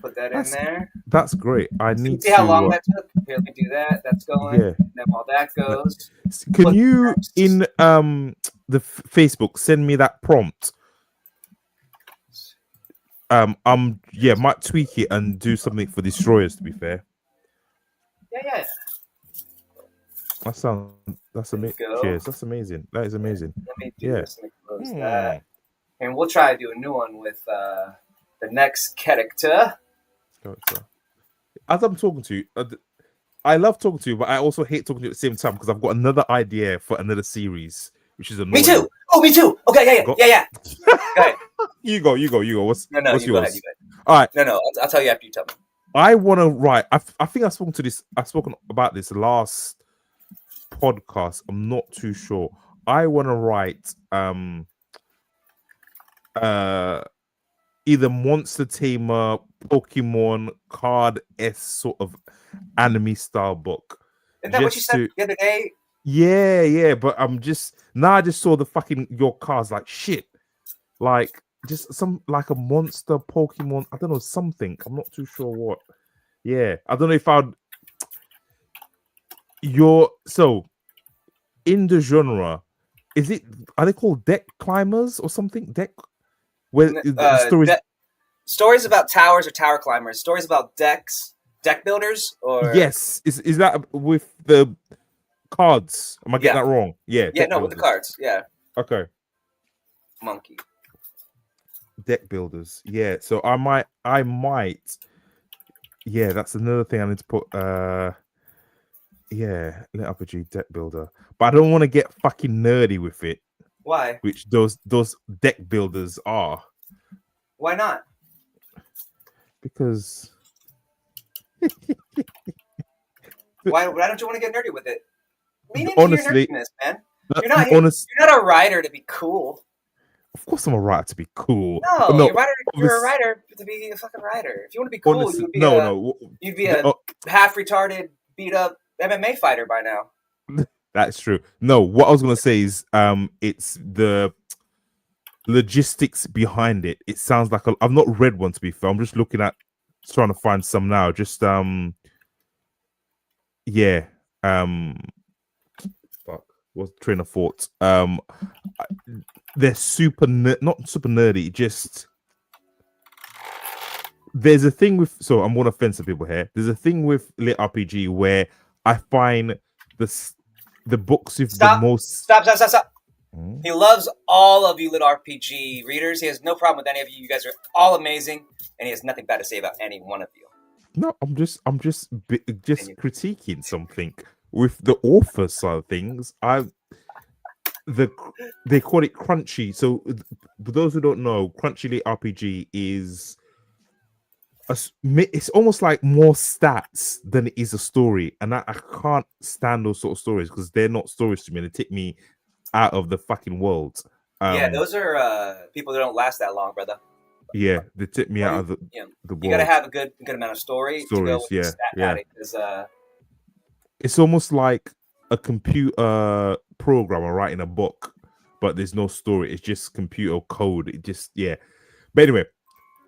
Put that in there. That's great. I need to see how long that took. Here, let me do that. That's going. Yeah. And then while that goes, can you in the Facebook send me that prompt? Might tweak it and do something for Destroyers. To be fair. Yeah. That's amazing. Cheers. That's amazing. That is amazing. Let me do this. Let me close that. And we'll try to do a new one with the next character. As I'm talking to you, I love talking to you, but I also hate talking to you at the same time because I've got another idea for another series, which is annoying. Me too. Oh, me too. Okay, yeah. Go ahead. You go. What's yours? Go ahead. All right. No. I'll tell you after you tell me. I want to write. I think I've spoken about this last podcast. I'm not too sure. I want to write either Monster Tamer, Pokemon card-esque sort of anime style book. Isn't that what you said the other day? Yeah, but I just saw the fucking your cards like shit. Like just some like a monster Pokemon, I don't know, something. I'm not too sure what. Yeah. I don't know if I'd so in the genre, are they called deck climbers or something? Deck where stories about towers or tower climbers, stories about deck builders, or yes, is that with the cards? Am I getting that wrong? Yeah, with the cards. Yeah. Okay. Monkey. Deck builders. Yeah. So I might. Yeah, that's another thing I need to put. Yeah, lit up a G deck builder, but I don't want to get fucking nerdy with it. Why? Which those deck builders are. Why not? Because. Why don't you want to get nerdy with it? Lean into honestly, your nerdiness, man. You're not a writer to be cool. Of course, I'm a writer to be cool. No, you're a writer to be a fucking writer. If you want to be cool, honestly, you'd be a half retarded, beat up MMA fighter by now. That's true. No, what I was gonna say is, it's the logistics behind it. It sounds like I've not read one, to be fair. I'm just trying to find some now. Just fuck. What's the train of thought? They're not super nerdy. Just there's a thing with. So I'm gonna offend some people here. There's a thing with lit RPG where I find the books with the most. Stop. He loves all of you lit RPG readers. He has no problem with any of you. You guys are all amazing, and he has nothing bad to say about any one of you. No, I'm just critiquing something with the author side of things. They call it Crunchy. So for those who don't know, Crunchy lit RPG is it's almost like more stats than it is a story, and I can't stand those sort of stories because they're not stories to me. They take me out of the fucking world. Those are people that don't last that long, brother. Yeah, they took me out of the world. You gotta have a good amount of stories to go with the stat padding, it's almost like a computer programmer writing a book, but there's no story. It's just computer code. It just But anyway,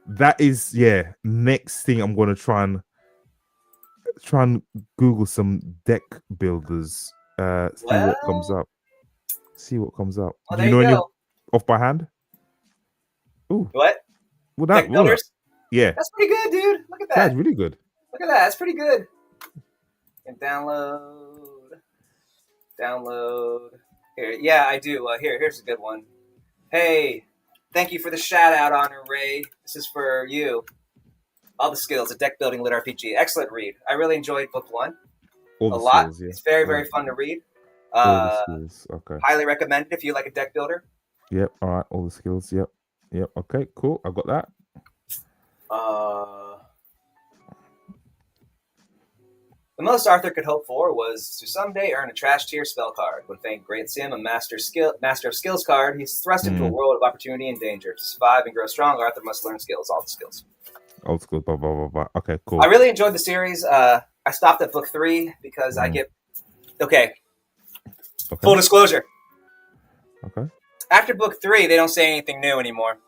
that is next thing I'm gonna try and Google some deck builders. What comes up. See what comes up. Well, do you know any off by hand? Ooh. What? Deck builders? Yeah. That's pretty good, dude. Look at that. That's really good. Look at that. That's pretty good. And download. Here, yeah, I do. Here's a good one. Hey, thank you for the shout out, Honor Ray. This is for you. All the skills, a deck building lit RPG. Excellent read. I really enjoyed book 1 All a the lot. skills, yeah. It's very, very fun to read. All the skills. Okay. Highly recommended if you like a deck builder. Yep. All right. All the skills. Yep. Okay. Cool. I got that. The most Arthur could hope for was to someday earn a trash tier spell card. When fate grants him a master of skills card, he's thrust into a world of opportunity and danger. To survive and grow strong, Arthur must learn skills, all the skills. Old school, blah, blah, blah, blah. Okay, cool. I really enjoyed the series. I stopped at book 3 because I get... Okay. Full disclosure. Okay. After book 3, they don't say anything new anymore.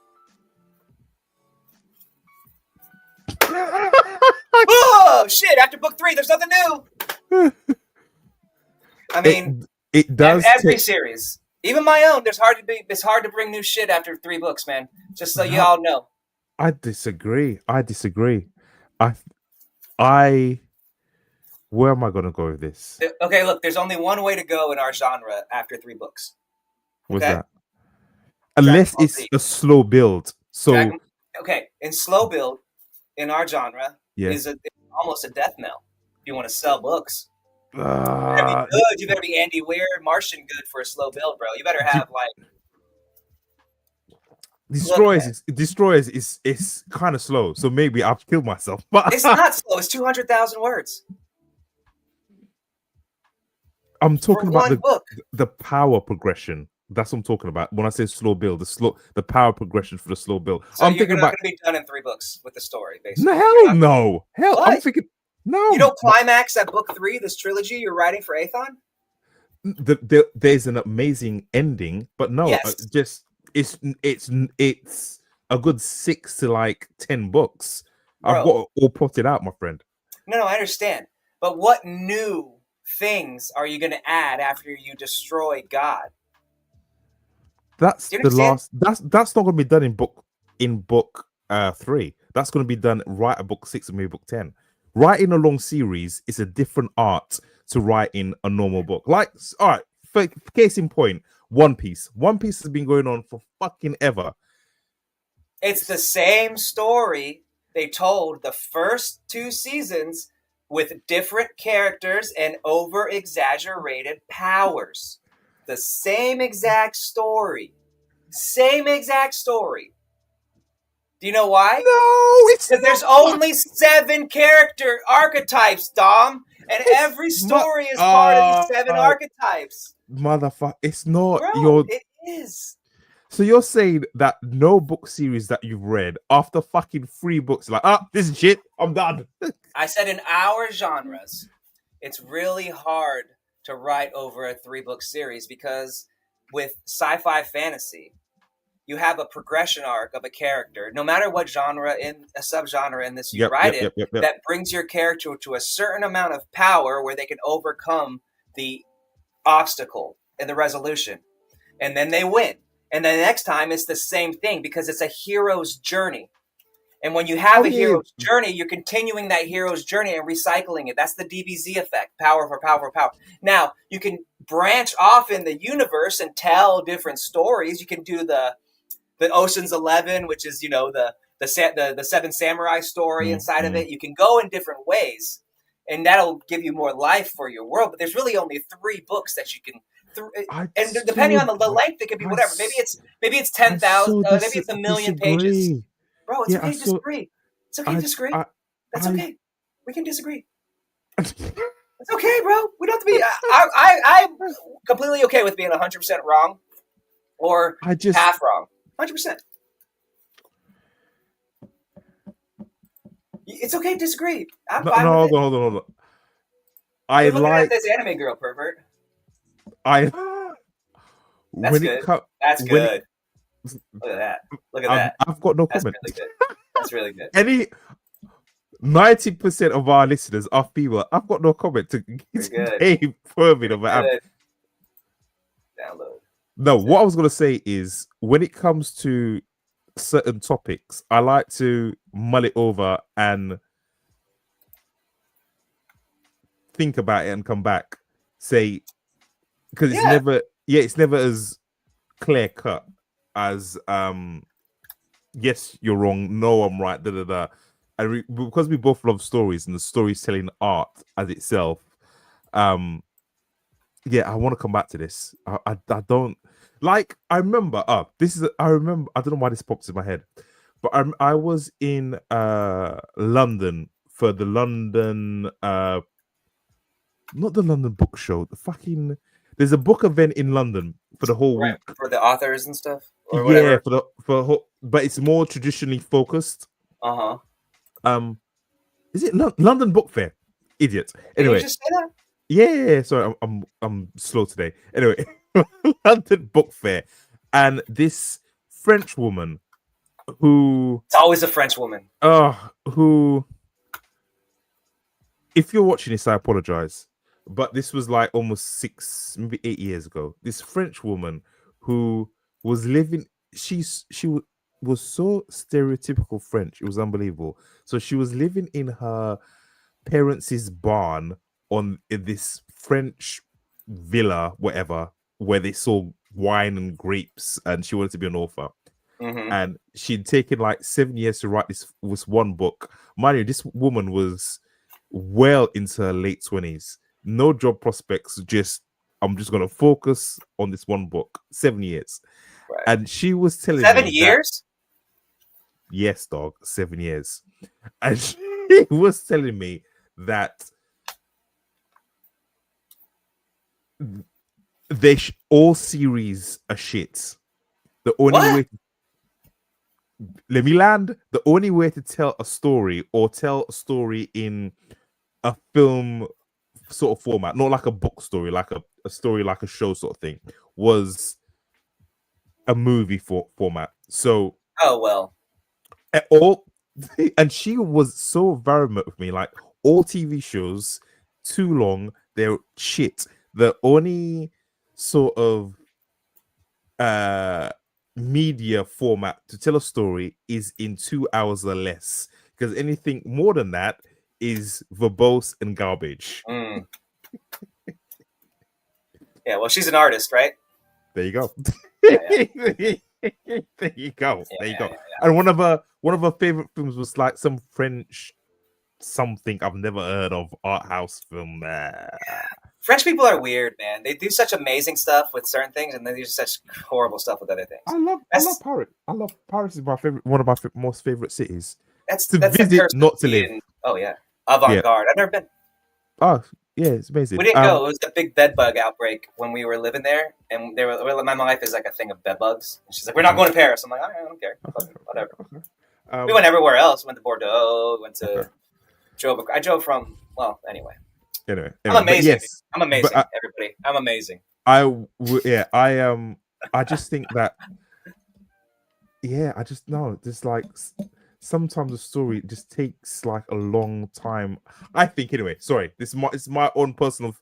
Oh, shit! After book 3, there's nothing new! I mean... It does... Every series. Even my own, it's hard to bring new shit after 3 books, man. Just so you all know. I disagree. Where am I going to go with this? Okay, look, there's only one way to go in our genre after 3 books. What's that? Unless it's a slow build. So in slow build, in our genre, it's almost a death knell. If you want to sell books. You better be good. You better be Andy Weir, Martian good for a slow build, bro. You better have like... Destroyers is kind of slow, so maybe I'll kill myself. But it's not slow. It's 200,000 words. I'm talking about the power progression. That's what I'm talking about. When I say slow build, the power progression for the slow build. So you're not going to be done in 3 books with the story, basically. No. Hell, what? I'm thinking no. You don't climax at book 3, this trilogy you're writing for Aethon? There's an amazing ending, but no, just it's a good 6 to like 10 books. Bro, I've got it all plotted out, my friend. No, I understand. But what new things are you going to add after you destroy God? That's the last. That's not going to be done in book 3. That's going to be done right at book 6 and maybe book 10. Writing a long series is a different art to writing a normal book. Like, all right, for case in point, One Piece. One Piece has been going on for fucking ever. It's the same story they told the first 2 seasons with different characters and over-exaggerated powers. The same exact story. Do you know why? No, it's because there's only 7 character archetypes, Dom. And every story is part of these 7 archetypes. Motherfucker, it's not. Bro, it is. So you're saying that no book series that you've read after fucking 3 books, like, this is shit, I'm done. I said in our genres, it's really hard to write over a 3-book series because with sci-fi fantasy, you have a progression arc of a character, no matter what genre in a subgenre in this you write it, that brings your character to a certain amount of power where they can overcome the obstacle in the resolution. And then they win. And then the next time it's the same thing because it's a hero's journey. And when you have a hero's journey, you're continuing that hero's journey and recycling it. That's the DBZ effect, power for power for power. Now, you can branch off in the universe and tell different stories. You can do the Ocean's 11, which is, the 7 Samurai story inside of it. You can go in different ways, and that'll give you more life for your world. But there's really only 3 books that you can... and depending on the length, it could be whatever. Maybe it's 10,000. Maybe it's 1,000,000 pages. Bro, it's okay to disagree. It's okay to disagree. That's okay. We can disagree. It's okay, bro. We don't have to be... I'm completely okay with being 100% wrong or half wrong. 100%. It's okay to disagree. I'm fine with it. Hold on. I like... at this anime girl, pervert. That's good. That's good. Look at that. I've got no comment. That's really good. Any 90% of our listeners are female. I've got no comment to Gabe Pervin about. Download. No, what I was going to say is when it comes to certain topics, I like to mull it over and think about it and come back, say, because it's Yeah. never as clear cut as yes, you're wrong, no, I'm right, da da da. And because we both love stories and the storytelling art as itself, yeah, I want to come back to this. I don't like. I remember. I remember. I don't know why this pops in my head, but I was in London for the London not the London Book Show. The fucking there's a book event in London for the whole Right. week. For the authors and stuff or Yeah, whatever. but it's more traditionally focused. Uh-huh. Is it London Book Fair? Idiot. Did you Anyway, just say that? yeah. Sorry, I'm slow today. Anyway, London Book Fair, and this French woman who It's always a French woman. who if you're watching this, I apologize, but this was like almost 6, maybe 8 years ago. This French woman who was living, was so stereotypical French. It was unbelievable. So she was living in her parents' barn in this French villa, whatever, where they sold wine and grapes, and she wanted to be an author. Mm-hmm. And she'd taken like 7 years to write this one book. Mind you, this woman was well into her late 20s, no job prospects, I'm just gonna focus on this one book. 7 years. Right. And she was telling 7 me years? Yes, dog, 7 years. And she was telling me that all series are shit. The only way let me land. The only way to tell a story or tell a story in a film sort of format, not like a book story, like a story, like a show sort of thing, was a movie format. So, oh well, and she was so violent with me. Like all TV shows, too long, they're shit. The only sort of media format to tell a story is in 2 hours or less, because anything more than that is verbose and garbage. Yeah, well, she's an artist, right? There you go. Yeah. There you go. Yeah. And one of her favorite films was like some French something I've never heard of art house film. French people are weird, man. They do such amazing stuff with certain things, and they do such horrible stuff with other things. I love Paris. I love Paris. Is my favorite, one of my most favorite cities. That's to visit, not to live. Oh yeah, avant-garde. I've never been. Oh yeah, it's amazing. We didn't go. It was a big bed bug outbreak when we were living there, and my wife is like a thing of bed bugs. And she's like, "We're not going to Paris." I'm like, "I don't care, whatever." Okay. We went everywhere else. We went to Bordeaux. Went to I drove from. Well, anyway. Anyway, I'm amazing. Yes, I'm amazing, everybody. I'm amazing. I just think that. Yeah, I just know. There's like sometimes the story just takes like a long time. I think anyway. Sorry, it's my own personal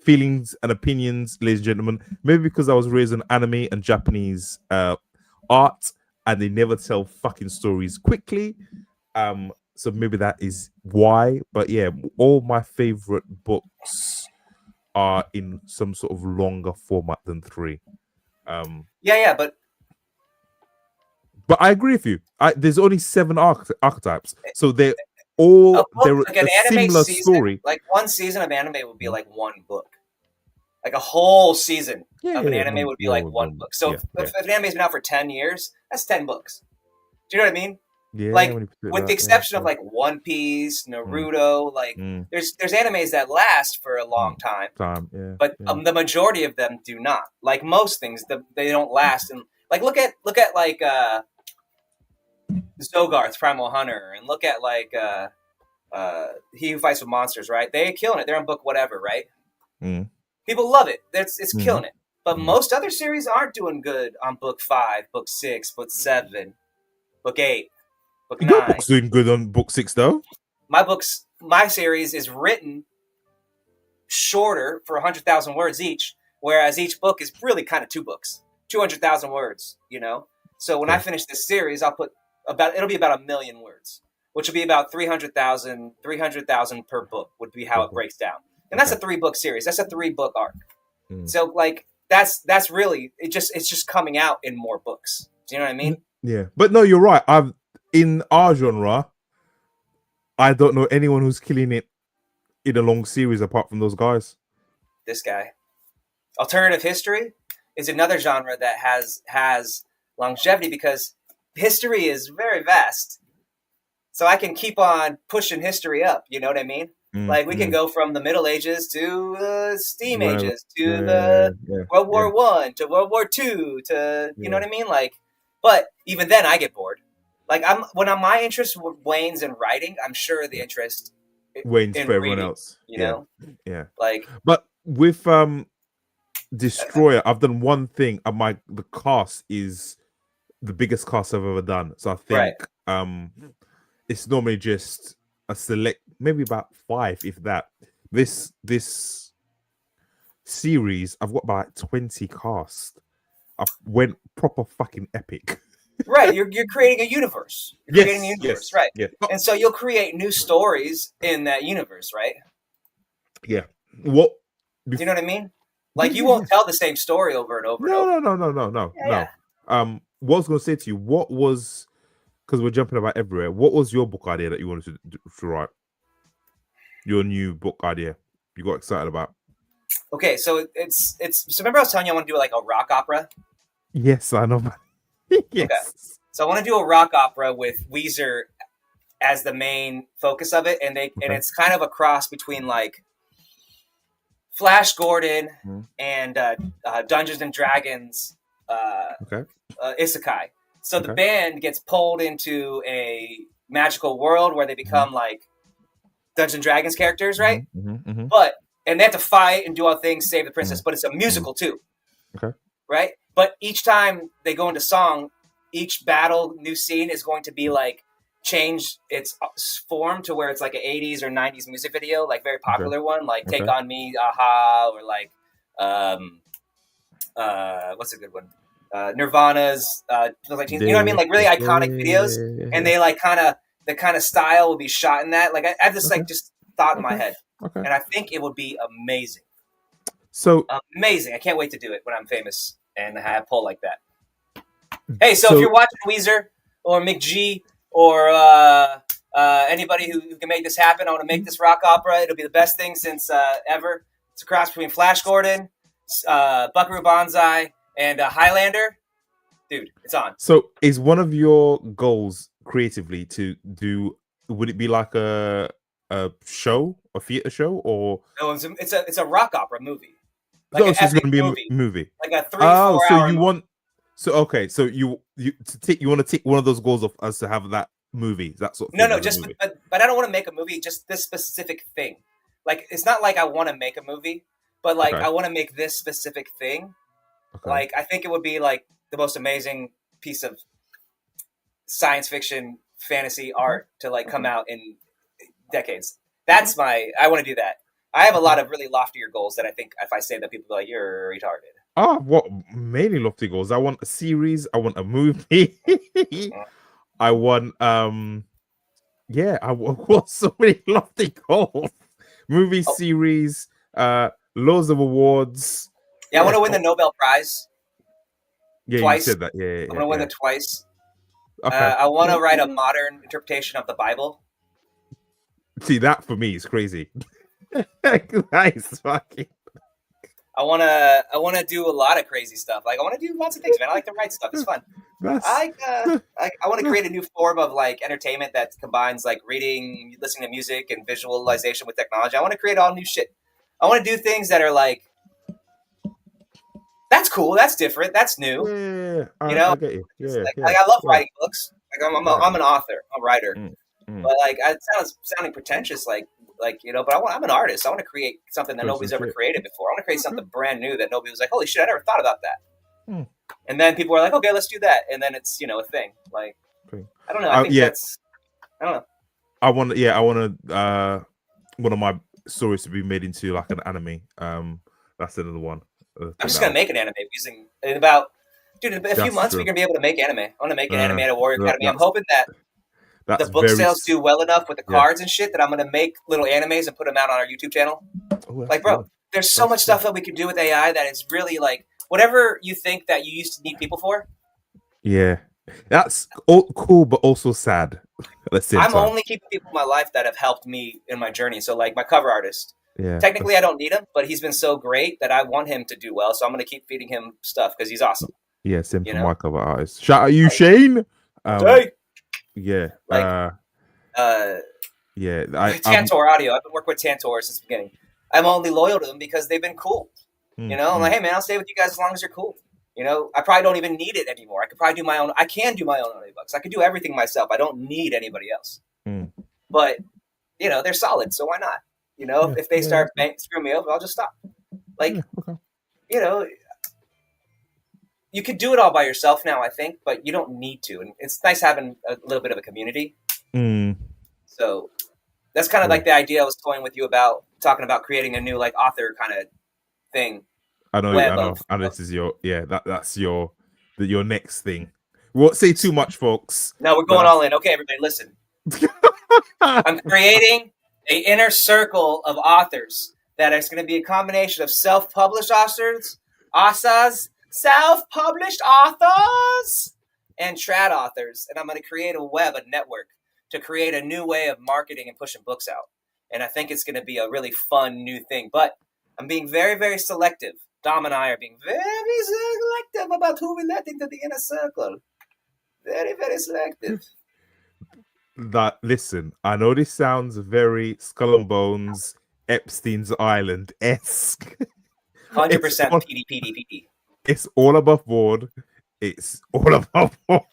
feelings and opinions, ladies and gentlemen. Maybe because I was raised on anime and Japanese art, and they never tell fucking stories quickly. So maybe that is why. But yeah, all my favorite books are in some sort of longer format than 3. But I agree with you. There's only 7 archetypes, so they're all they're like an a similar story. Like one season of anime would be like one book. Like a whole season of an anime would be like one book. So if an anime's been out for 10 years, that's 10 books. Do you know what I mean? Yeah. Like with the exception of like One Piece, Naruto, like there's animes that last for a long time. But the majority of them do not. Like most things, they don't last. And like look at like Zogarth, Primal Hunter, and look at like He Who Fights with Monsters, right? They're killing it. They're on book whatever, right? People love it. It's killing it. But most other series aren't doing good on book 5, book 6, book 7, book 8, book 9. Your book's doing good on book 6 though. My series is written shorter for 100,000 words each, whereas each book is really kind of 2 books, 200,000 words, you know? So when I finish this series, it'll be about 1 million words, which will be about 300,000 per book would be how it breaks down. and that's a 3-book series. That's a 3-book arc. Mm. So like that's really it's just coming out in more books. Do you know what I mean? Yeah, but no, you're right. In our genre, I don't know anyone who's killing it in a long series apart from those guys. This guy. Alternative history is another genre that has longevity because history is very vast. So I can keep on pushing history up. You know what I mean? Like we can go from the Middle Ages to the Steam Ages to the World War I to World War II to you know what I mean? Like, but even then I get bored. Like my interest wanes in writing, I'm sure the interest wanes in for everyone reading, else. You know? Yeah. Like, but with Destroyer, I've done one thing, and the cast is the biggest cast I've ever done. So I think it's normally just a select, maybe about 5, if that. This series, I've got about 20 cast. I went proper fucking epic. Right, you're creating a universe. You're creating a universe, right? Yeah. And so you'll create new stories in that universe, right? Yeah. What? Do you know what I mean? Like you won't tell the same story over and over. No. Yeah. What I was going to say to you, what was, because we're jumping about everywhere, what was your book idea that you wanted to write? Your new book idea you got excited about? Okay, so it's so remember I was telling you I want to do like a rock opera? Yes, I know. Yes. Okay. So I want to do a rock opera with Weezer as the main focus of it, and it's kind of a cross between like Flash Gordon and Dungeons and Dragons isekai. So the band gets pulled into a magical world where they become like Dungeons and Dragons characters, right? But and they have to fight and do all things, save the princess, but it's a musical too. Okay. Right? But each time they go into song, each battle, new scene is going to be like change its form to where it's like an 80s or 90s music video, like very popular one, like Take On Me, Aha, or like what's a good one? Nirvana's like, you know what I mean? Like really iconic videos. And they like the kind of style will be shot in that. Like I have this like just thought in my head. And I think it would be amazing. So amazing. I can't wait to do it when I'm famous and have a poll like that. Hey, so if you're watching Weezer or McG or anybody who can make this happen, I want to make this rock opera. It'll be the best thing since ever. It's a cross between Flash Gordon, Buckaroo Banzai, and Highlander. Dude, it's on. So is one of your goals creatively to do, would it be like a show, a theater show, or no? It's a rock opera movie. Like so it's going to be a movie, like a 3-4 hour. So you movie. want, so okay, so you want to take one of those goals of us to have that movie, that sort of thing. No, just but I don't want to make a movie. Just this specific thing. Like it's not like I want to make a movie, but like I want to make this specific thing. Like I think it would be like the most amazing piece of science fiction fantasy art to like come out in decades. That's I want to do that. I have a lot of really loftier goals that I think if I say that, people be like, you're retarded. What mainly lofty goals? I want a series. I want a movie. I want I want so many lofty goals. Movie series, loads of awards. Yeah, I want to win the Nobel Prize. Yeah, twice. You said that. Yeah. I want to win it twice. Okay. I want to write a modern interpretation of the Bible. See, that for me is crazy. Nice, fucking. I wanna do a lot of crazy stuff. Like I want to do lots of things, man. I like to write stuff. It's fun. I want to create a new form of like entertainment that combines like reading, listening to music, and visualization with technology. I want to create all new shit. I want to do things that are like, that's cool, that's different, that's new. Yeah, you know, I get you. Yeah, like I love writing books. Like I'm an author, I'm a writer. But like it sounds sounding pretentious, like you know. But I'm an artist. I want to create something that nobody's ever created before. I want to create something brand new that nobody was like, holy shit, I never thought about that. And then people are like, okay, let's do that, and then it's a thing. Like I don't know. I think that's I don't know. I want one of my stories to be made into like an anime. That's another one. I'm just gonna make an anime using in a few months. We're gonna be able to make anime. I want to make an anime at a Warrior Academy. I'm hoping that. the book sales do well enough with the cards and shit that I'm gonna make little animes and put them out on our YouTube channel. Like, bro, cool. There's so much stuff that we can do with AI that is really like whatever you think that you used to need people for. Yeah, that's all cool, but also sad. I'm only keeping people in my life that have helped me in my journey. So, like my cover artist. Yeah. Technically, I don't need him, but he's been so great that I want him to do well. So I'm going to keep feeding him stuff because he's awesome. Yeah, same for my cover artist. Shout out you, Shane. Yeah. Like, Tantor Audio. I've been working with Tantor since the beginning. I'm only loyal to them because they've been cool. You know, I'm like, hey man, I'll stay with you guys as long as you're cool. You know, I probably don't even need it anymore. I could probably do my own. I can do my own $80. I could do everything myself. I don't need anybody else. But you know, they're solid, so why not? You know, if they start screwing me over, I'll just stop. Like, you know, you could do it all by yourself now, I think, but you don't need to. And it's nice having a little bit of a community. So that's kind of like the idea I was toying with you about, talking about creating a new like author kind of thing. I know. And this is your that's your next thing. We won't say too much, folks. No, we're going all in. Okay, everybody, listen. I'm creating an inner circle of authors that is going to be a combination of self-published authors, self-published authors, and trad authors. And I'm going to create a network to create a new way of marketing and pushing books out. And I think it's going to be a really fun new thing. But I'm being very, very selective. Dom and I are being very selective about who we let into the inner circle. Very, very selective. Listen, I know this sounds very Skull and Bones, Epstein's Island-esque. 100% PD. It's all above board. It's all above board.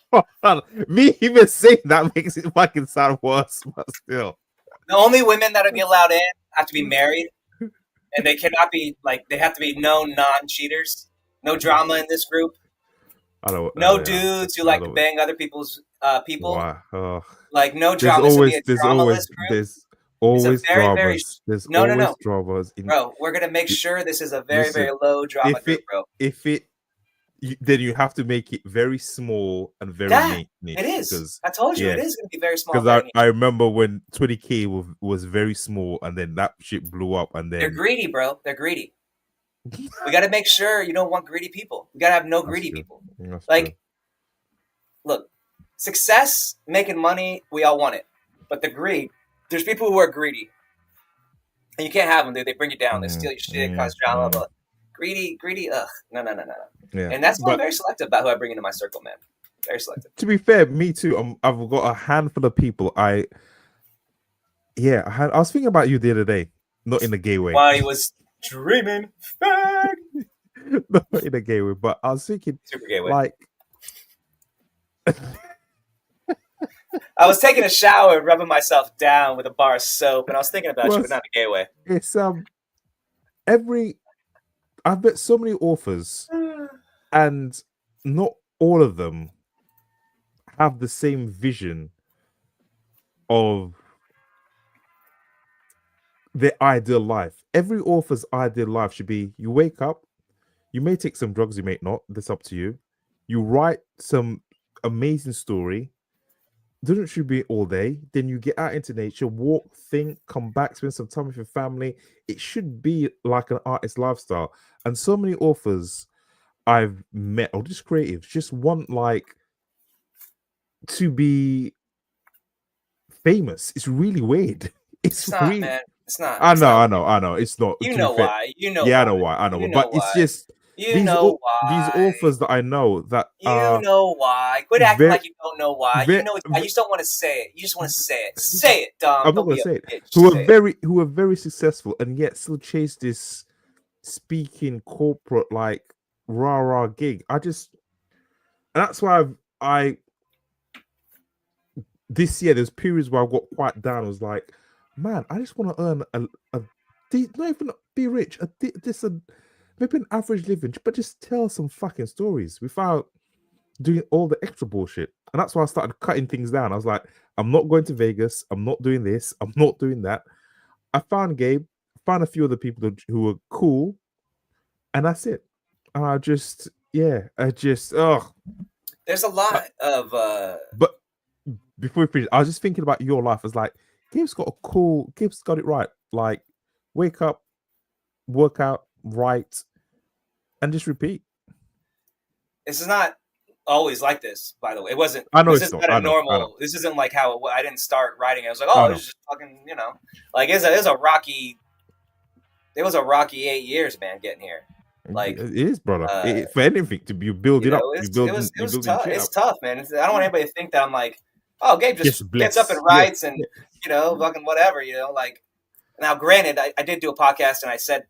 Me even saying that makes it fucking sound worse, but still. The only women that will be allowed in have to be married, and they cannot be they have to be known non-cheaters. No drama in this group. No dudes who like to bang other people's people. Wow. Like no drama. There's always dramas. There's always dramas. Bro, we're gonna make sure this is a very low drama group, bro. Then you have to make it very small and very neat. It is. I told you it is going to be very small. Because I remember when 20K was very small, and then that shit blew up, and then they're greedy, bro. They're greedy. We got to make sure you don't want greedy people. We got to have no greedy people. Look, success, making money, we all want it, but the greed. There's people who are greedy, and you can't have them, dude. They bring you down. They steal your shit, cause drama. But greedy. Ugh, no. Yeah. And that's why I'm very selective about who I bring into my circle, man. Very selective. To be fair, me too. I've got a handful of people. I was thinking about you the other day, not in a gay way. While he was dreaming, not in a gay way, but I was thinking, super gay way. Like, I was taking a shower and rubbing myself down with a bar of soap, and I was thinking about you, but not in a gay way. It's I've met so many authors, and not all of them have the same vision of their ideal life. Every author's ideal life should be: you wake up, you may take some drugs, you may not. That's up to you. You write some amazing story. Doesn't should be all day. Then you get out into nature, walk, think, come back, spend some time with your family. It should be like an artist lifestyle. And so many authors I've met, or just creatives, just want to be famous. It's really weird. It's not, really, man. It's not. I know. It's not. You know why. Yeah, I know why. But it's just these authors that I know that you know why. Quit acting like you don't know why. You know why. You just don't want to say it. You just want to say it. Say it, Dom. I'm not going to say it. Who are very successful and yet still chase this speaking corporate rah gig. That's why I this year there's periods where I got quite down. I was like, man, I just want to earn not even be rich. Maybe an average living, but just tell some fucking stories without doing all the extra bullshit. And that's why I started cutting things down. I was like, I'm not going to Vegas. I'm not doing this. I'm not doing that. I found Gabe, found a few other people who were cool, and that's it. And There's a lot of but before we finish, I was just thinking about your life. As like, Gabe's got it right. Like, wake up, work out, write, and just repeat. This is not always like this, by the way. It wasn't. I know this it's isn't not. I know. normal. This isn't like how I didn't start writing. I was like, I oh, know. it's just fucking, like it was a rocky. It was a rocky 8 years, man, getting here. Like it is, brother. For anything to be building up, it was tough. It's tough, man. I don't want anybody to think that I'm like, oh, Gabe just gets up and writes and fucking whatever. Like. Now, granted, I did do a podcast and I said,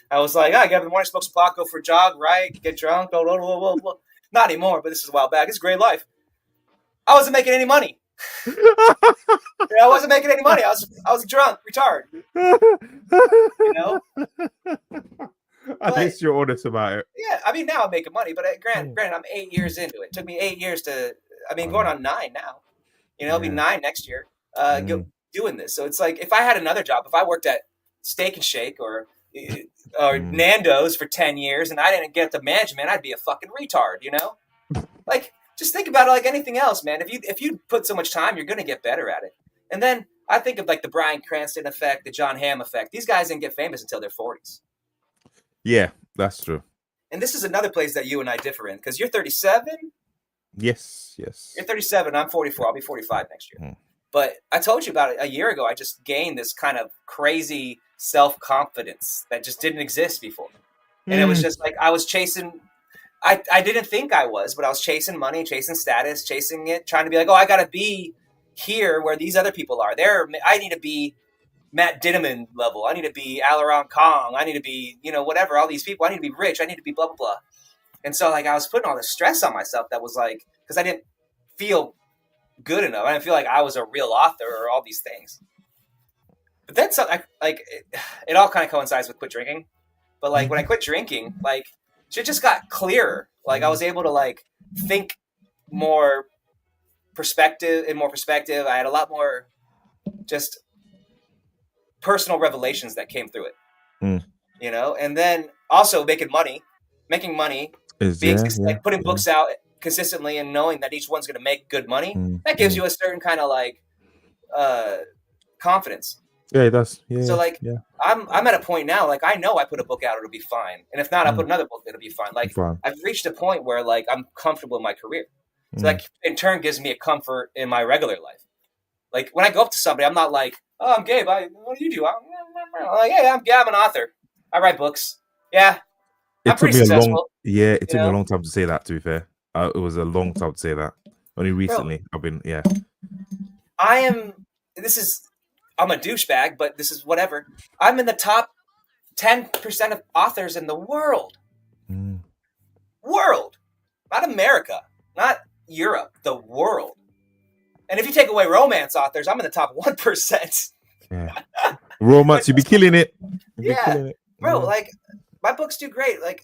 I was like, I get up in the morning, smoke some pot, go for a jog, right? Get drunk, blah, blah, blah, blah, blah. Not anymore, but this is a while back. It's a great life. I wasn't making any money. I wasn't making any money. I was drunk, retard. At least you're honest about it. Yeah, I mean, now I'm making money, but granted, I'm 8 years into it. It took me 8 years to, going on 9 now. It'll be 9 next year. Doing this. So it's like, if I had another job, if I worked at Steak and Shake or Nando's for 10 years and I didn't get the management, I'd be a fucking retard, Like, just think about it like anything else, man. If you put so much time, you're going to get better at it. And then I think of like the Bryan Cranston effect, the John Hamm effect. These guys didn't get famous until their 40s. Yeah, that's true. And this is another place that you and I differ in, because you're 37. Yes. You're 37. I'm 44. I'll be 45 next year. But I told you about it a year ago. I just gained this kind of crazy self-confidence that just didn't exist before. And it was just like I was chasing – I didn't think I was, but I was chasing money, chasing status, chasing it, trying to be like, oh, I got to be here where these other people are. I need to be Matt Dinneman level. I need to be Alaron Kong. I need to be, whatever, all these people. I need to be rich. I need to be blah, blah, blah. And so like I was putting all this stress on myself that was like – because I didn't feel – good enough. I didn't feel like I was a real author or all these things. But then it all kind of coincides with quit drinking. But like when I quit drinking, like shit just got clearer. Like I was able to like think more perspective. I had a lot more just personal revelations that came through it. And then also making money, putting books out consistently and knowing that each one's going to make good money, that gives you a certain kind of like confidence. Yeah, it does. Yeah. So like, I'm at a point now, like I know I put a book out, it'll be fine. And if not, I'll put another book, it'll be fine. Like I've reached a point where like I'm comfortable in my career. So like in turn gives me a comfort in my regular life. Like when I go up to somebody, I'm not like, oh, I'm Gabe. What do you do? I'm like, hey, I'm an author. I write books. Yeah. I'm pretty successful. It took me a long time to say that, to be fair. It was a long time to say that. Only recently, I'm a douchebag, but this is whatever. I'm in the top 10% of authors in the world. World. Not America. Not Europe. The world. And if you take away romance authors, I'm in the top 1%. Yeah. Romance, you'd be killing it. Bro, like, my books do great. Like,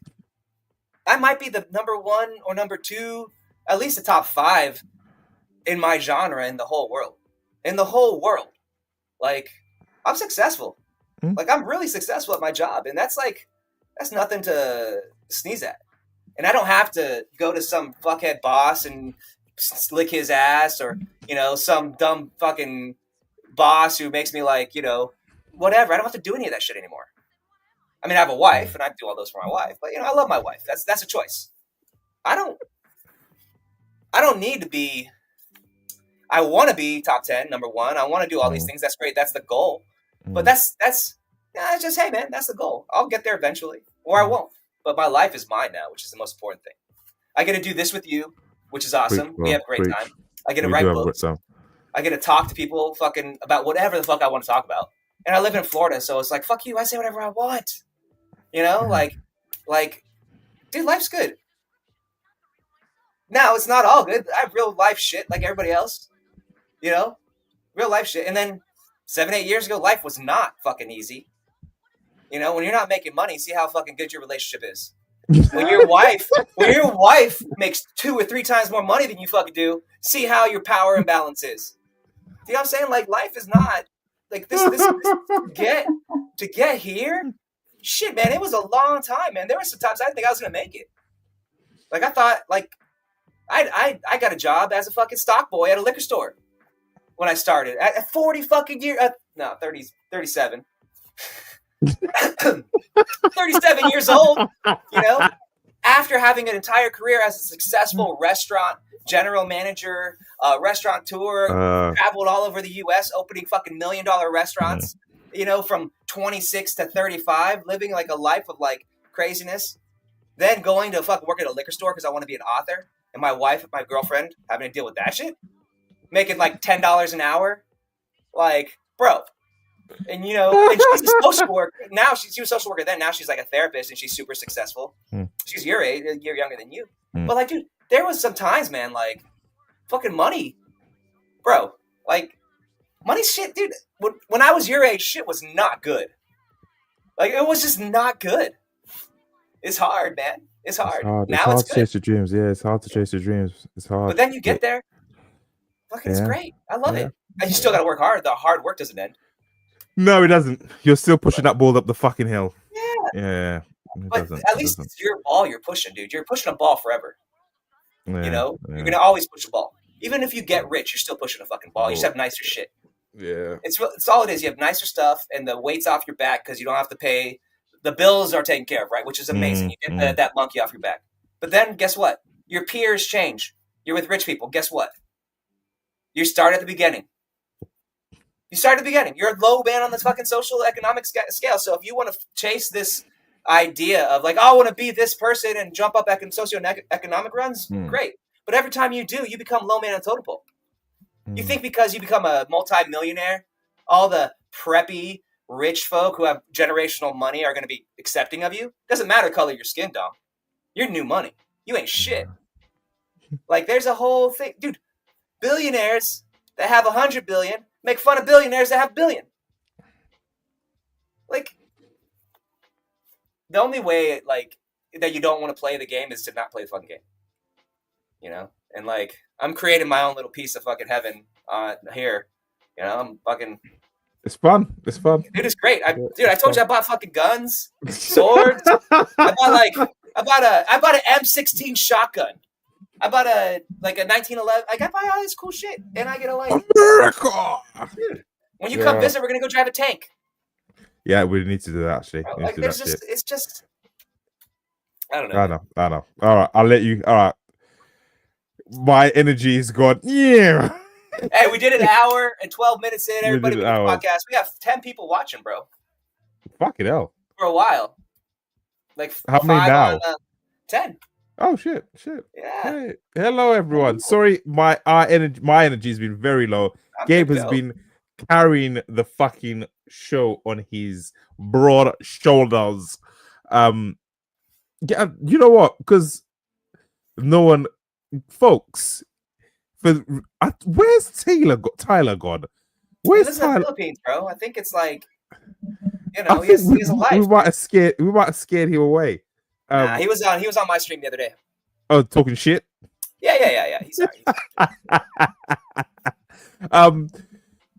I might be the number 1 or number 2, at least the top 5 in my genre in the whole world. Like, I'm successful. Like, I'm really successful at my job. And that's nothing to sneeze at. And I don't have to go to some fuckhead boss and lick his ass or, some dumb fucking boss who makes me like, whatever. I don't have to do any of that shit anymore. I mean, I have a wife and I do all those for my wife, but I love my wife. That's a choice. I don't need to be, I want to be top 10, number 1. I want to do all these things. That's great. That's the goal. But that's just, hey man, that's the goal. I'll get there eventually or I won't. But my life is mine now, which is the most important thing. I get to do this with you, which is awesome. We have a great time. I get to write books. I get to talk to people fucking about whatever the fuck I want to talk about. And I live in Florida, so it's like, fuck you. I say whatever I want. Like, dude, life's good. Now, it's not all good. I have real life shit like everybody else. Real life shit. And then 7-8 years ago, life was not fucking easy. When you're not making money, see how fucking good your relationship is. When your wife makes 2 or 3 times more money than you fucking do, see how your power imbalance is. You know what I'm saying? Like, life is not like this to get here. Shit, man, it was a long time, man. There were some times I didn't think I was gonna make it. Like I thought, like I got a job as a fucking stock boy at a liquor store when I started at 40 fucking years. No, 30, 37. 37 years old, you know, after having an entire career as a successful restaurant general manager, restaurateur, traveled all over the U.S. opening fucking $1 million restaurants, you know, from 26 to 35, living like a life of like craziness, then going to fucking work at a liquor store because I want to be an author, and my wife, my girlfriend, having to deal with that shit, making like $10 an hour, like, bro. And you know, and she's a social worker now. She was a social worker then. Now she's like a therapist, and she's super successful. She's your age, a year younger than you. But like, dude, there was some times, man, like, fucking money, bro. Like, money shit, dude. When I was your age, shit was not good. Like, it was just not good. It's hard, man. It's hard. It's Now hard it's to good. chase your dreams. Yeah, it's hard to chase your dreams. It's hard. But then you get there. Fucking, it's great. I love it. And you still got to work hard. The hard work doesn't end. No, it doesn't. You're still pushing that ball up the fucking hill. Yeah. But at least it's your ball you're pushing, dude. You're pushing a ball forever. Yeah, you know? You're going to always push a ball. Even if you get rich, you're still pushing a fucking ball. You just have nicer shit. Yeah. It's all it is. You have nicer stuff, and the weight's off your back because you don't have to pay. The bills are taken care of, right? Which is amazing. You get that monkey off your back. But then, guess what? Your peers change. You're with rich people. Guess what? You start at the beginning. You're a low man on this fucking social economic scale. So if you want to chase this idea of like, oh, I want to be this person and jump up socioeconomic runs, great. But every time you do, you become low man on totem pole. You think because you become a multi-millionaire, all the preppy rich folk who have generational money are going to be accepting of you? Doesn't matter color your skin, dog. You're new money. You ain't shit. Like, there's a whole thing. Dude, billionaires that have 100 billion make fun of billionaires that have billion. Like, the only way, like, that you don't want to play the game is to not play the fucking game. You know? And, like, I'm creating my own little piece of fucking heaven here. You know, I'm fucking... It's fun. It's fun. Dude, it's great. I told you I bought fucking guns, swords. I bought an M16 shotgun. I bought a 1911. Like, I buy all this cool shit, and I get a like America. Dude, when you come visit, we're gonna go drive a tank. Yeah, we need to do that actually. Like, it's just. I don't know. I know. All right, I'll let you. All right, my energy is gone. Yeah. Hey, we did an hour and 12 minutes in. Everybody, we did a podcast. We have 10 people watching, bro. Fucking hell. For a while. Like, how many now? 10. Oh shit. Yeah. Hey. Hello everyone. Sorry, my energy has been very low. Gabe has been carrying the fucking show on his broad shoulders. Yeah, you know what? Because no one, folks. Where's Tyler gone? Where's Tyler? In the Philippines, bro. I think it's like, you know, he has a life. We might have scared him away. Nah, he was on my stream the other day. Oh, talking shit. Yeah. He's sorry.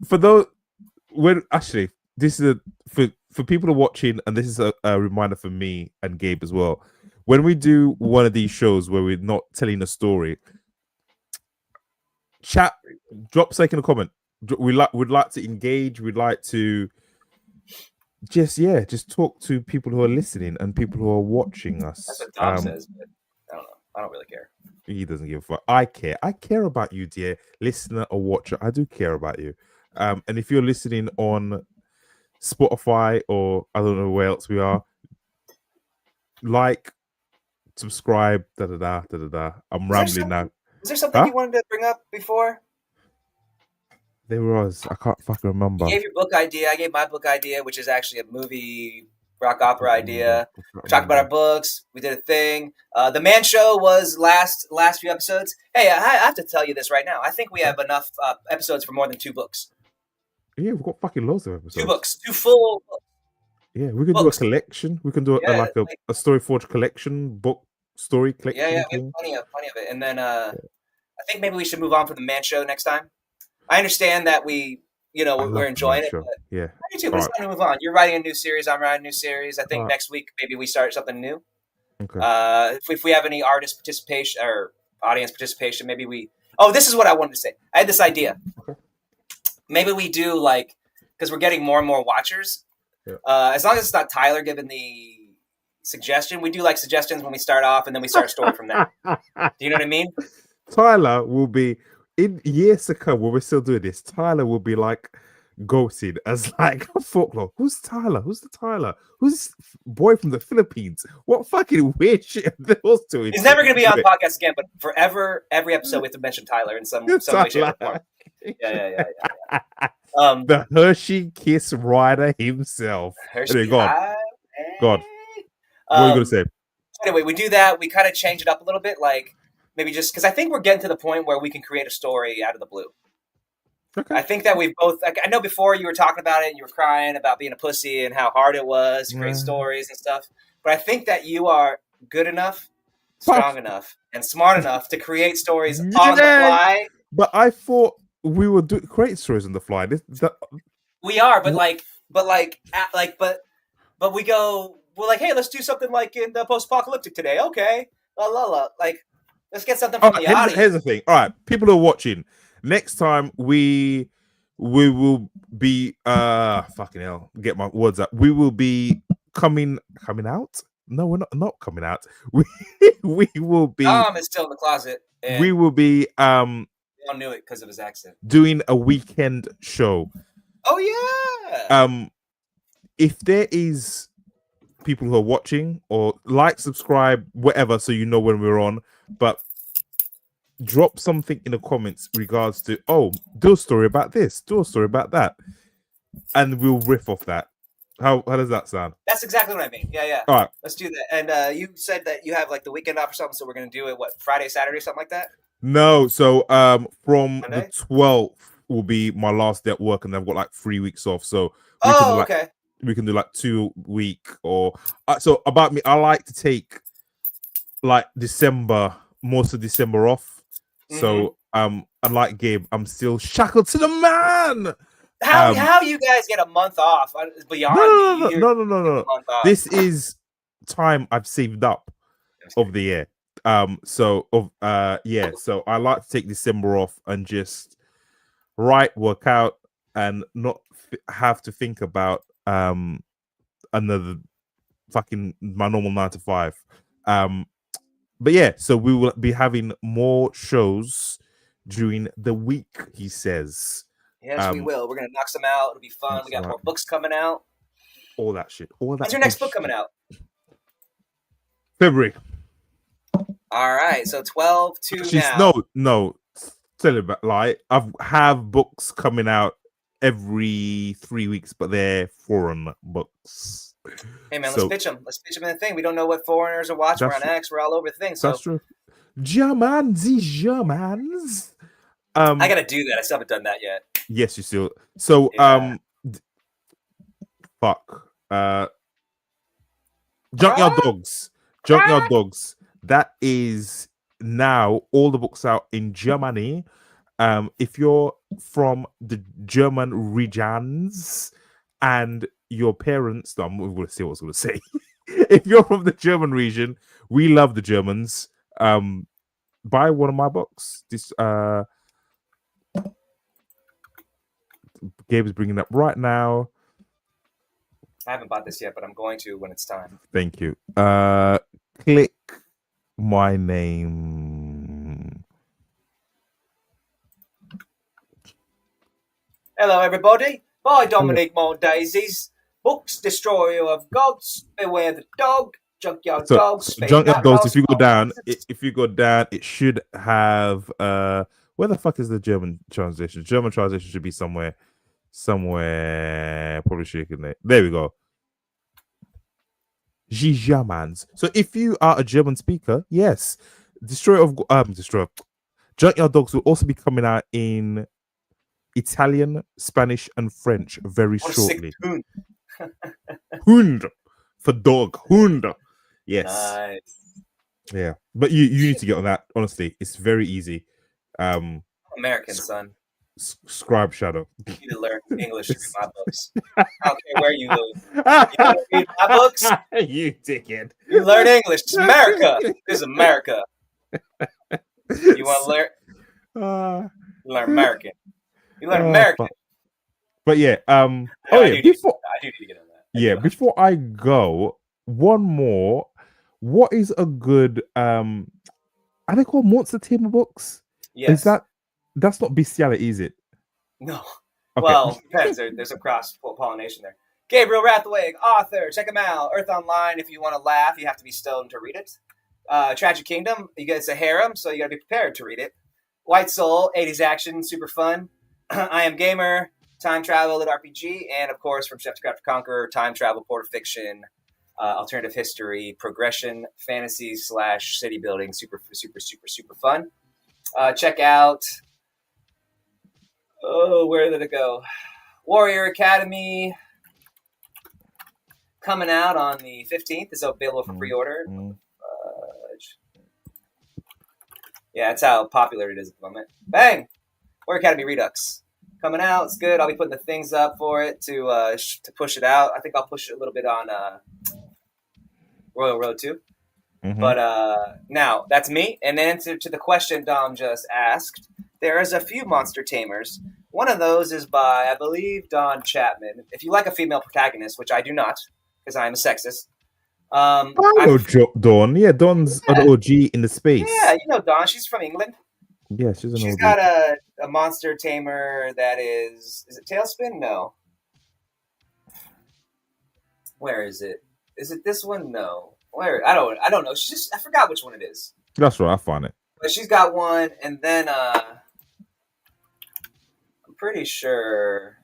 For those, this is for people who are watching, and this is a reminder for me and Gabe as well. When we do one of these shows where we're not telling a story, chat, drop a comment. We'd like to engage. We'd like to just talk to people who are listening and people who are watching us. That's what Dom says, but I don't know. I don't really care. He doesn't give a fuck. I care. I care about you, dear listener or watcher. I do care about you. And if you're listening on Spotify or I don't know where else we are, like, subscribe, I'm rambling now. Was there something you wanted to bring up before? There was. I can't fucking remember. You gave your book idea. I gave my book idea, which is actually a movie, rock opera idea. We talked about our books. We did a thing. The Man Show was last few episodes. Hey, I have to tell you this right now. I think we have enough episodes for more than 2 books. Yeah, we've got fucking loads of episodes. 2 books. 2 full books. Yeah, we can do a collection. We can do a Storyforge collection, book story collection. Yeah, we have plenty of it. And then I think maybe we should move on from the Man Show next time. I understand that we're enjoying it. But yeah, I do too. But it's time to move on. You're writing a new series. I'm writing a new series. I think next week maybe we start something new. Okay. If we have any artist participation or audience participation. Maybe we. Oh, this is what I wanted to say. I had this idea. Okay. Maybe we do like because we're getting more and more watchers. Yeah. As long as it's not Tyler giving the suggestion, we do like suggestions when we start off, and then we start a story from there. Do you know what I mean? Tyler will be in years to come when we're still doing this. Tyler will be like ghosted as like a folklore. Who's Tyler? Who's the Tyler? Who's this boy from the Philippines? What fucking weird shit are those two? He's never going to be on the podcast again, but forever, every episode we have to mention Tyler in some way, shape, or form. Yeah. The Hershey Kiss Rider himself. Hershey, God. What are you going to say? Anyway, we do that. We kind of change it up a little bit, like maybe just because I think we're getting to the point where we can create a story out of the blue. Okay. I think that we've both. Like, I know before you were talking about it, and you were crying about being a pussy and how hard it was to create stories and stuff. But I think that you are good enough, strong enough, and smart enough to create stories on the fly. But I thought we would create stories on the fly. We are, but we go. We're like, hey, let's do something like in the post-apocalyptic today. Okay, like let's get something from the audience. Here's the thing. All right, people who are watching. Next time we will be fucking hell, get my words up. We will be coming out. No, we're not coming out. We will be. Tom is still in the closet. We will be. We all knew it because of his accent. Doing a weekend show. Oh yeah. If there is people who are watching or like, subscribe, whatever, so you know when we're on, but. Drop something in the comments regards to do a story about this, do a story about that, and we'll riff off that. How does that sound? That's exactly what I mean. Yeah. All right, let's do that. And you said that you have like the weekend off or something, so we're gonna do it Friday, Saturday, something like that. No, so from Monday? the 12th will be my last day at work, and I've got like 3 weeks off. So okay. We can do like 2 week or so. About me, I like to take like most of December off. So unlike Gabe, I'm still shackled to the man. How you guys get a month off beyond me? No. This is time I've saved up of the year. So I like to take December off and just work out and not have to think about another fucking my normal 9 to 5. But yeah, so we will be having more shows during the week, he says. Yes, we will. We're going to knock some out. It'll be fun. We got more books coming out. All that shit. When's your next book coming out? February. All right, so 12/2 now. No. Tell you about I have books coming out every 3 weeks, but they're foreign books. Hey man, let's pitch them. Let's pitch them in the thing. We don't know what foreigners are watching. We're on X. We're all over the thing. So. That's true. Germans. I gotta do that. I still haven't done that yet. Yes, you still. So Junkyard Dogs. That is now all the books out in Germany. If you're from the German regions and your parents, I'm going to see what I was going to say. If you're from the German region, we love the Germans. Buy one of my books. This Gabe is bringing it up right now. I haven't bought this yet, but I'm going to when it's time. Thank you. Click my name. Hello, everybody. By Dominique Mondesir. Books, Destroyer of Gods, Beware the Dog, Junkyard Dogs. Junkyard Dogs. If you go down, it should have. Where the fuck is the German translation? German translation should be somewhere. Probably shaking it. There we go. Germans. So if you are a German speaker, yes, Junkyard Dogs will also be coming out in Italian, Spanish, and French very shortly. Hund for dog. Hund. Yes. Nice. Yeah. But you need to get on that. Honestly, it's very easy. American son. Scribe Shadow. You need to learn English to read my books. I don't care where you live. You want to read my books? You dickhead. You learn English. It's America. It's America. You want to learn American. You learn American. But yeah, I do need to get on that. Before I go, one more. What is a good are they called monster table books? Yes. That's not bestiality, is it? No. Okay. Well, depends. There's a cross pollination there. Gabriel Rathweg, author. Check him out. Earth Online. If you want to laugh, you have to be stoned to read it. Tragic Kingdom. It's a harem, so you got to be prepared to read it. White Soul. 80s action. Super fun. I Am Gamer. Time travel at RPG, and of course from Chef to Craft to Conqueror, time travel, portal fiction, alternative history, progression, fantasy / city building, super fun. Check out. Oh, where did it go? Warrior Academy coming out on the 15th. Is available for pre-order. Yeah, that's how popular it is at the moment. Bang! Warrior Academy Redux. Coming out, it's good. I'll be putting the things up for it to push it out. I think I'll push it a little bit on Royal Road too. Mm-hmm. But now that's me. And then to the question Dom just asked, there is a few monster tamers. One of those is by, I believe, Don Chapman. If you like a female protagonist, which I do not, because I am a sexist. I know Dawn. Yeah, Dawn's an OG in the space. Yeah, you know Dawn. She's from England. Yeah, she's got a monster tamer that is it Tailspin? No. Where is it? Is it this one? No. Where? I don't know. I forgot which one it is. That's right, I found it. But she's got one, and then I'm pretty sure.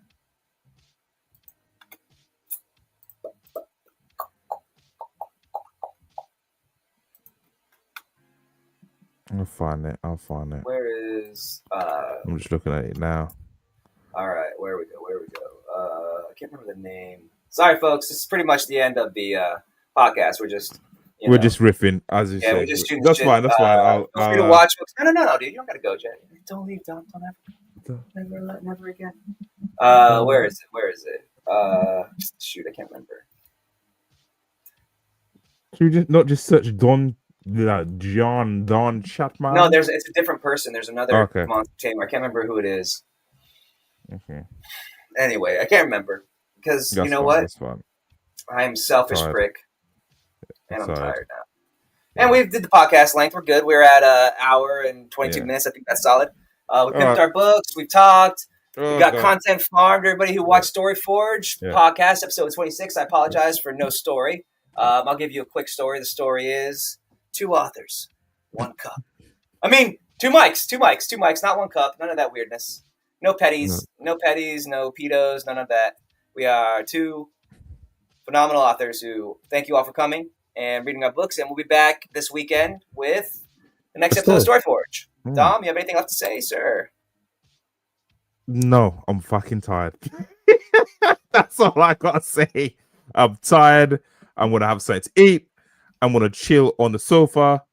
I'll find it. Where is I'm just looking at it now. All right, where we go? I can't remember the name. Sorry, folks. This is pretty much the end of the podcast. We're just riffing, as you said. We're just shooting that's shit. Fine. That's fine. Feel free to watch. No, dude. You don't gotta go, Jay. Don't leave. Don't ever. Never again. Where is it? Shoot, I can't remember. Should you not just search Don Chapman? No, it's a different person. There's another monster tamer. I can't remember who it is. Okay. Anyway, I can't remember because you know what? That's fine. I am selfish prick, and I'm tired now. And we did the podcast length. We're good. We're at an hour and 22 minutes. I think that's solid. We picked our books. We've talked. We got content farmed. Everybody who watched Storyforge podcast episode 26. I apologize for no story. I'll give you a quick story. The story is 2 authors, 1 cup. I mean, 2 mics, not 1 cup. None of that weirdness. No petties, no pedos, none of that. We are 2 phenomenal authors who thank you all for coming and reading our books. And we'll be back this weekend with the next episode of Storyforge. Dom, you have anything left to say, sir? No, I'm fucking tired. That's all I gotta say. I'm tired. I'm gonna have something to eat. I'm gonna chill on the sofa.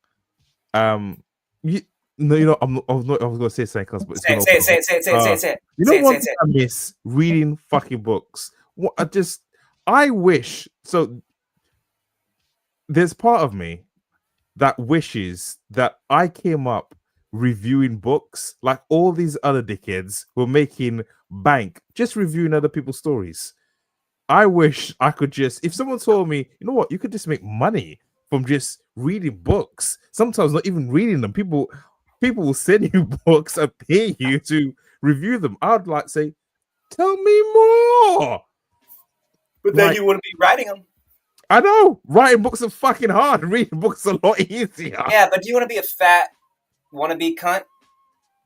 I was gonna say something else, but say it. You know what I miss? Reading fucking books. I wish. So there's part of me that wishes that I came up reviewing books like all these other dickheads who are making bank just reviewing other people's stories. I wish I could if someone told me, you know what, you could just make money from just reading books. Sometimes not even reading them. People will send you books and pay you to review them. I'd like to say, tell me more. But then you wouldn't be writing them. I know. Writing books are fucking hard. Reading books are a lot easier. Yeah, but do you want to be a fat wannabe cunt?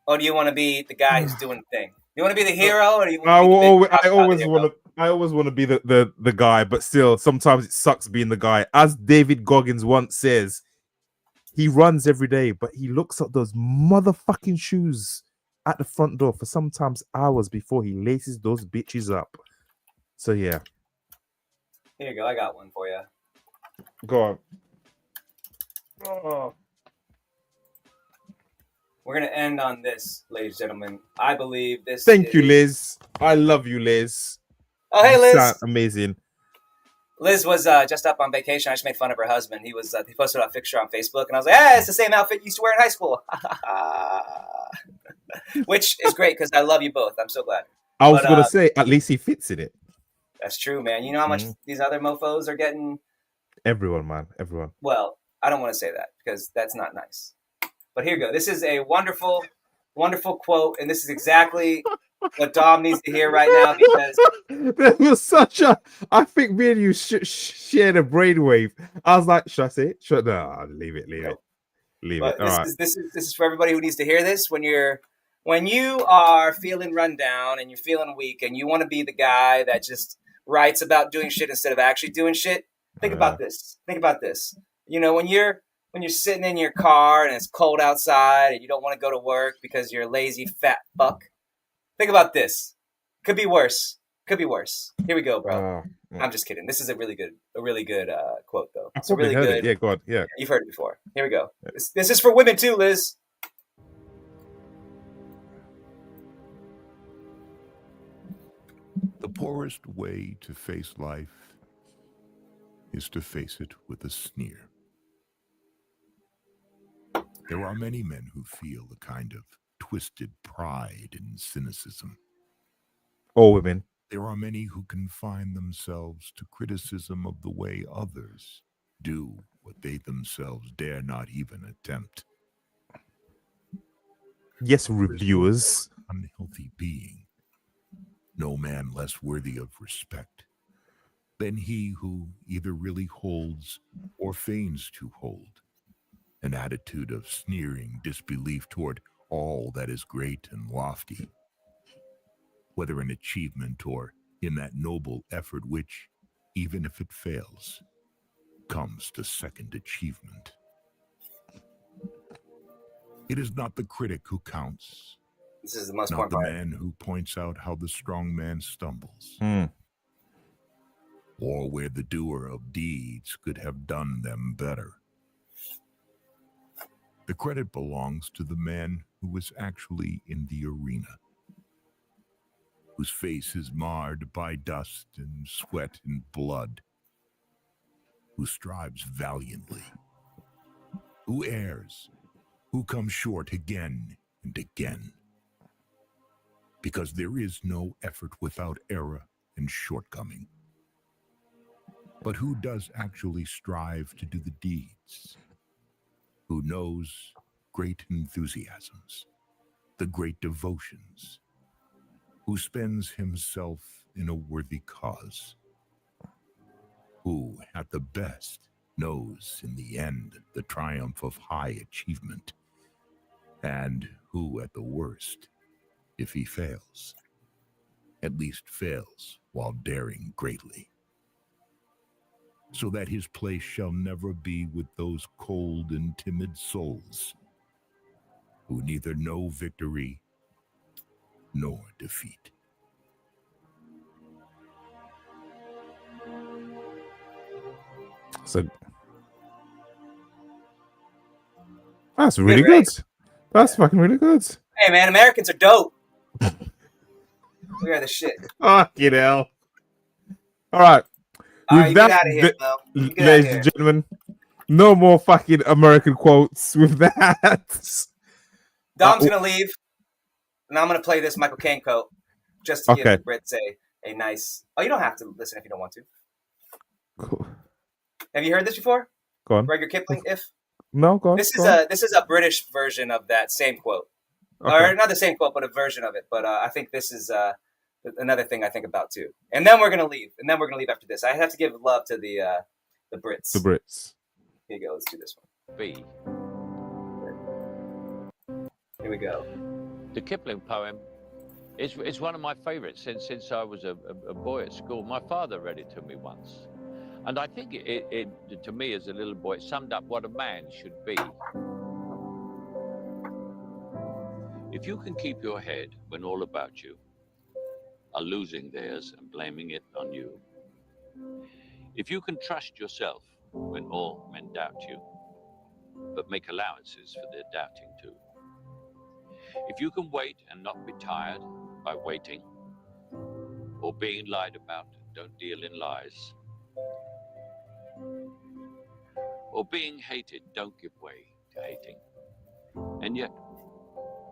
Or do you want to be the guy who's doing the thing? Do you want to be the hero? Or do you want to I always want to be the guy, but still, sometimes it sucks being the guy. As David Goggins once says, he runs every day, but he looks at those motherfucking shoes at the front door for sometimes hours before he laces those bitches up. So, yeah. Here you go. I got one for you. Go on. Oh. We're going to end on this, ladies and gentlemen. I believe this Thank you, Liz. I love you, Liz. Oh, hey, Liz. You sound amazing. Liz was just up on vacation. I just made fun of her husband. He posted a picture on Facebook, and I was like, "Hey, it's the same outfit you used to wear in high school," which is great because I love you both. I'm so glad. I was gonna say, at least he fits in it. That's true, man. You know how much these other mofos are getting? Everyone, man. Everyone. Well, I don't want to say that because that's not nice. But here you go. This is a wonderful, wonderful quote, and this is exactly what Dom needs to hear right now because there was such a. I think me and you shared a brainwave. I was like, should I say it? No, leave it. All right. This is for everybody who needs to hear this. When you are feeling run down and you're feeling weak and you want to be the guy that just writes about doing shit instead of actually doing shit, think about this. Think about this. You know, when you're sitting in your car and it's cold outside and you don't want to go to work because you're a lazy fat fuck, think about this. Could be worse. Here we go, bro. I'm just kidding. This is a really good quote, though. It's a really good. Yeah, go on. Yeah, you've heard it before. Here we go. This is for women too, Liz. The poorest way to face life is to face it with a sneer. There are many men who feel a kind of twisted pride and cynicism. All women. There are many who confine themselves to criticism of the way others do what they themselves dare not even attempt. Yes, reviewers. Unhealthy being. No man less worthy of respect than he who either really holds or feigns to hold an attitude of sneering disbelief toward all that is great and lofty, whether in achievement or in that noble effort which, even if it fails, comes to second achievement. It is not the critic who counts. This is the most not important the part. man who points out how the strong man stumbles, or where the doer of deeds could have done them better. The credit belongs to the man who is actually in the arena, whose face is marred by dust and sweat and blood, who strives valiantly, who errs, who comes short again and again. Because there is no effort without error and shortcoming. But who does actually strive to do the deeds? Who knows great enthusiasms, the great devotions, who spends himself in a worthy cause, who at the best knows in the end the triumph of high achievement, and who at the worst, if he fails, at least fails while daring greatly, so that his place shall never be with those cold and timid souls who neither know victory nor defeat. So that's really good. That's fucking really good. Hey, man, Americans are dope. We are the shit. Fucking hell. All right. With that, get out of here, ladies and gentlemen, no more fucking American quotes with that. Dom's going to leave, and I'm going to play this Michael Caine quote just to give the Brits a nice... Oh, you don't have to listen if you don't want to. Cool. Have you heard this before? Go on. Rudyard Kipling, if? No, go on. This is a British version of that same quote. Okay. Or not the same quote, but a version of it. But I think this is another thing I think about too. And then we're gonna leave. And then we're gonna leave after this. I have to give love to the Brits. The Brits. Here you go. Let's do this one. B. Here we go. The Kipling poem is one of my favorites since I was a boy at school. My father read it to me once. And I think it to me as a little boy, it summed up what a man should be. If you can keep your head when all about you are losing theirs and blaming it on you. If you can trust yourself when all men doubt you, but make allowances for their doubting too. If you can wait and not be tired by waiting, or being lied about, don't deal in lies. or being hated, don't give way to hating. And yet,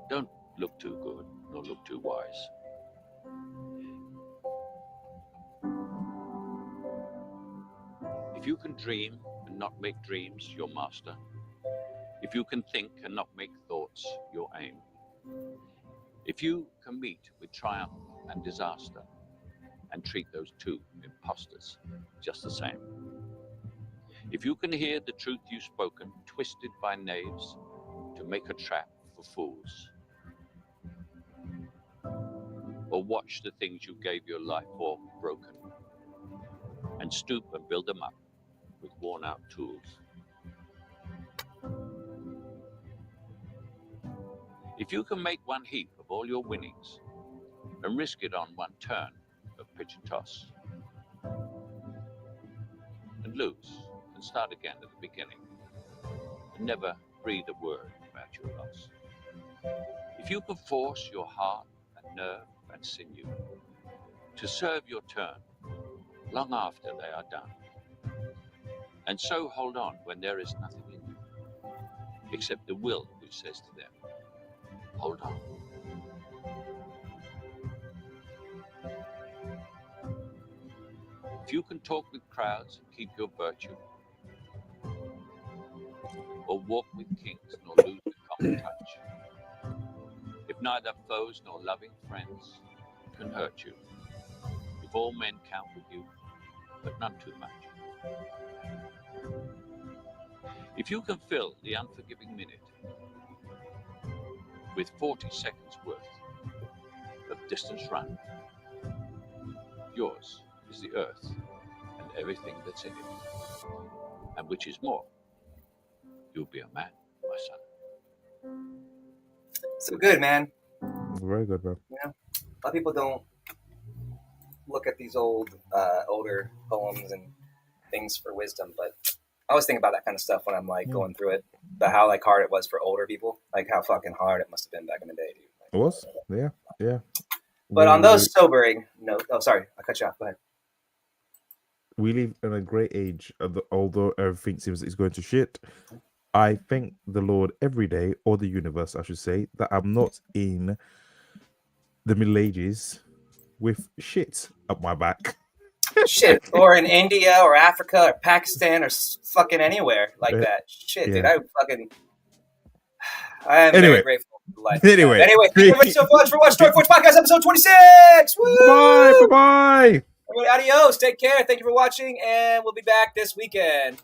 don't look too good nor look too wise. If you can dream and not make dreams your master, if you can think and not make thoughts your aim, if you can meet with triumph and disaster and treat those two impostors just the same, if you can hear the truth you've spoken twisted by knaves to make a trap for fools, or watch the things you gave your life for broken and stoop and build them up with worn-out tools, if you can make one heap of all your winnings and risk it on one turn of pitch and toss, and lose and start again at the beginning, and never breathe a word about your loss, if you can force your heart and nerve and sinew to serve your turn long after they are done, and so hold on when there is nothing in you except the will which says to them, hold on. If you can talk with crowds and keep your virtue, or walk with kings nor lose the common touch, if neither foes nor loving friends can hurt you, if all men count with you, but none too much, if you can fill the unforgiving minute with 40 seconds worth of distance run, yours is the earth and everything that's in it, and which is more, you'll be a man, my son. So good, man. Very good, bro. Yeah. A lot of people don't look at these older poems and things for wisdom, but I always think about that kind of stuff when I'm like going through it, about how like hard it was for older people, like how fucking hard it must have been back in the day, dude. Like, It was, yeah. But on those sobering notes, oh, sorry, I cut you off. Go ahead. We live in a great age, although everything seems it's going to shit. I thank the Lord every day, or the universe, I should say, that I'm not in the Middle Ages with shit up my back. Shit, or in India or Africa or Pakistan or fucking anywhere like that. Shit, dude, I am very grateful for life. Anyway, thank you so much for watching Storyforge Podcast episode 26. Woo! Bye. Everybody, adios. Take care. Thank you for watching, and we'll be back this weekend.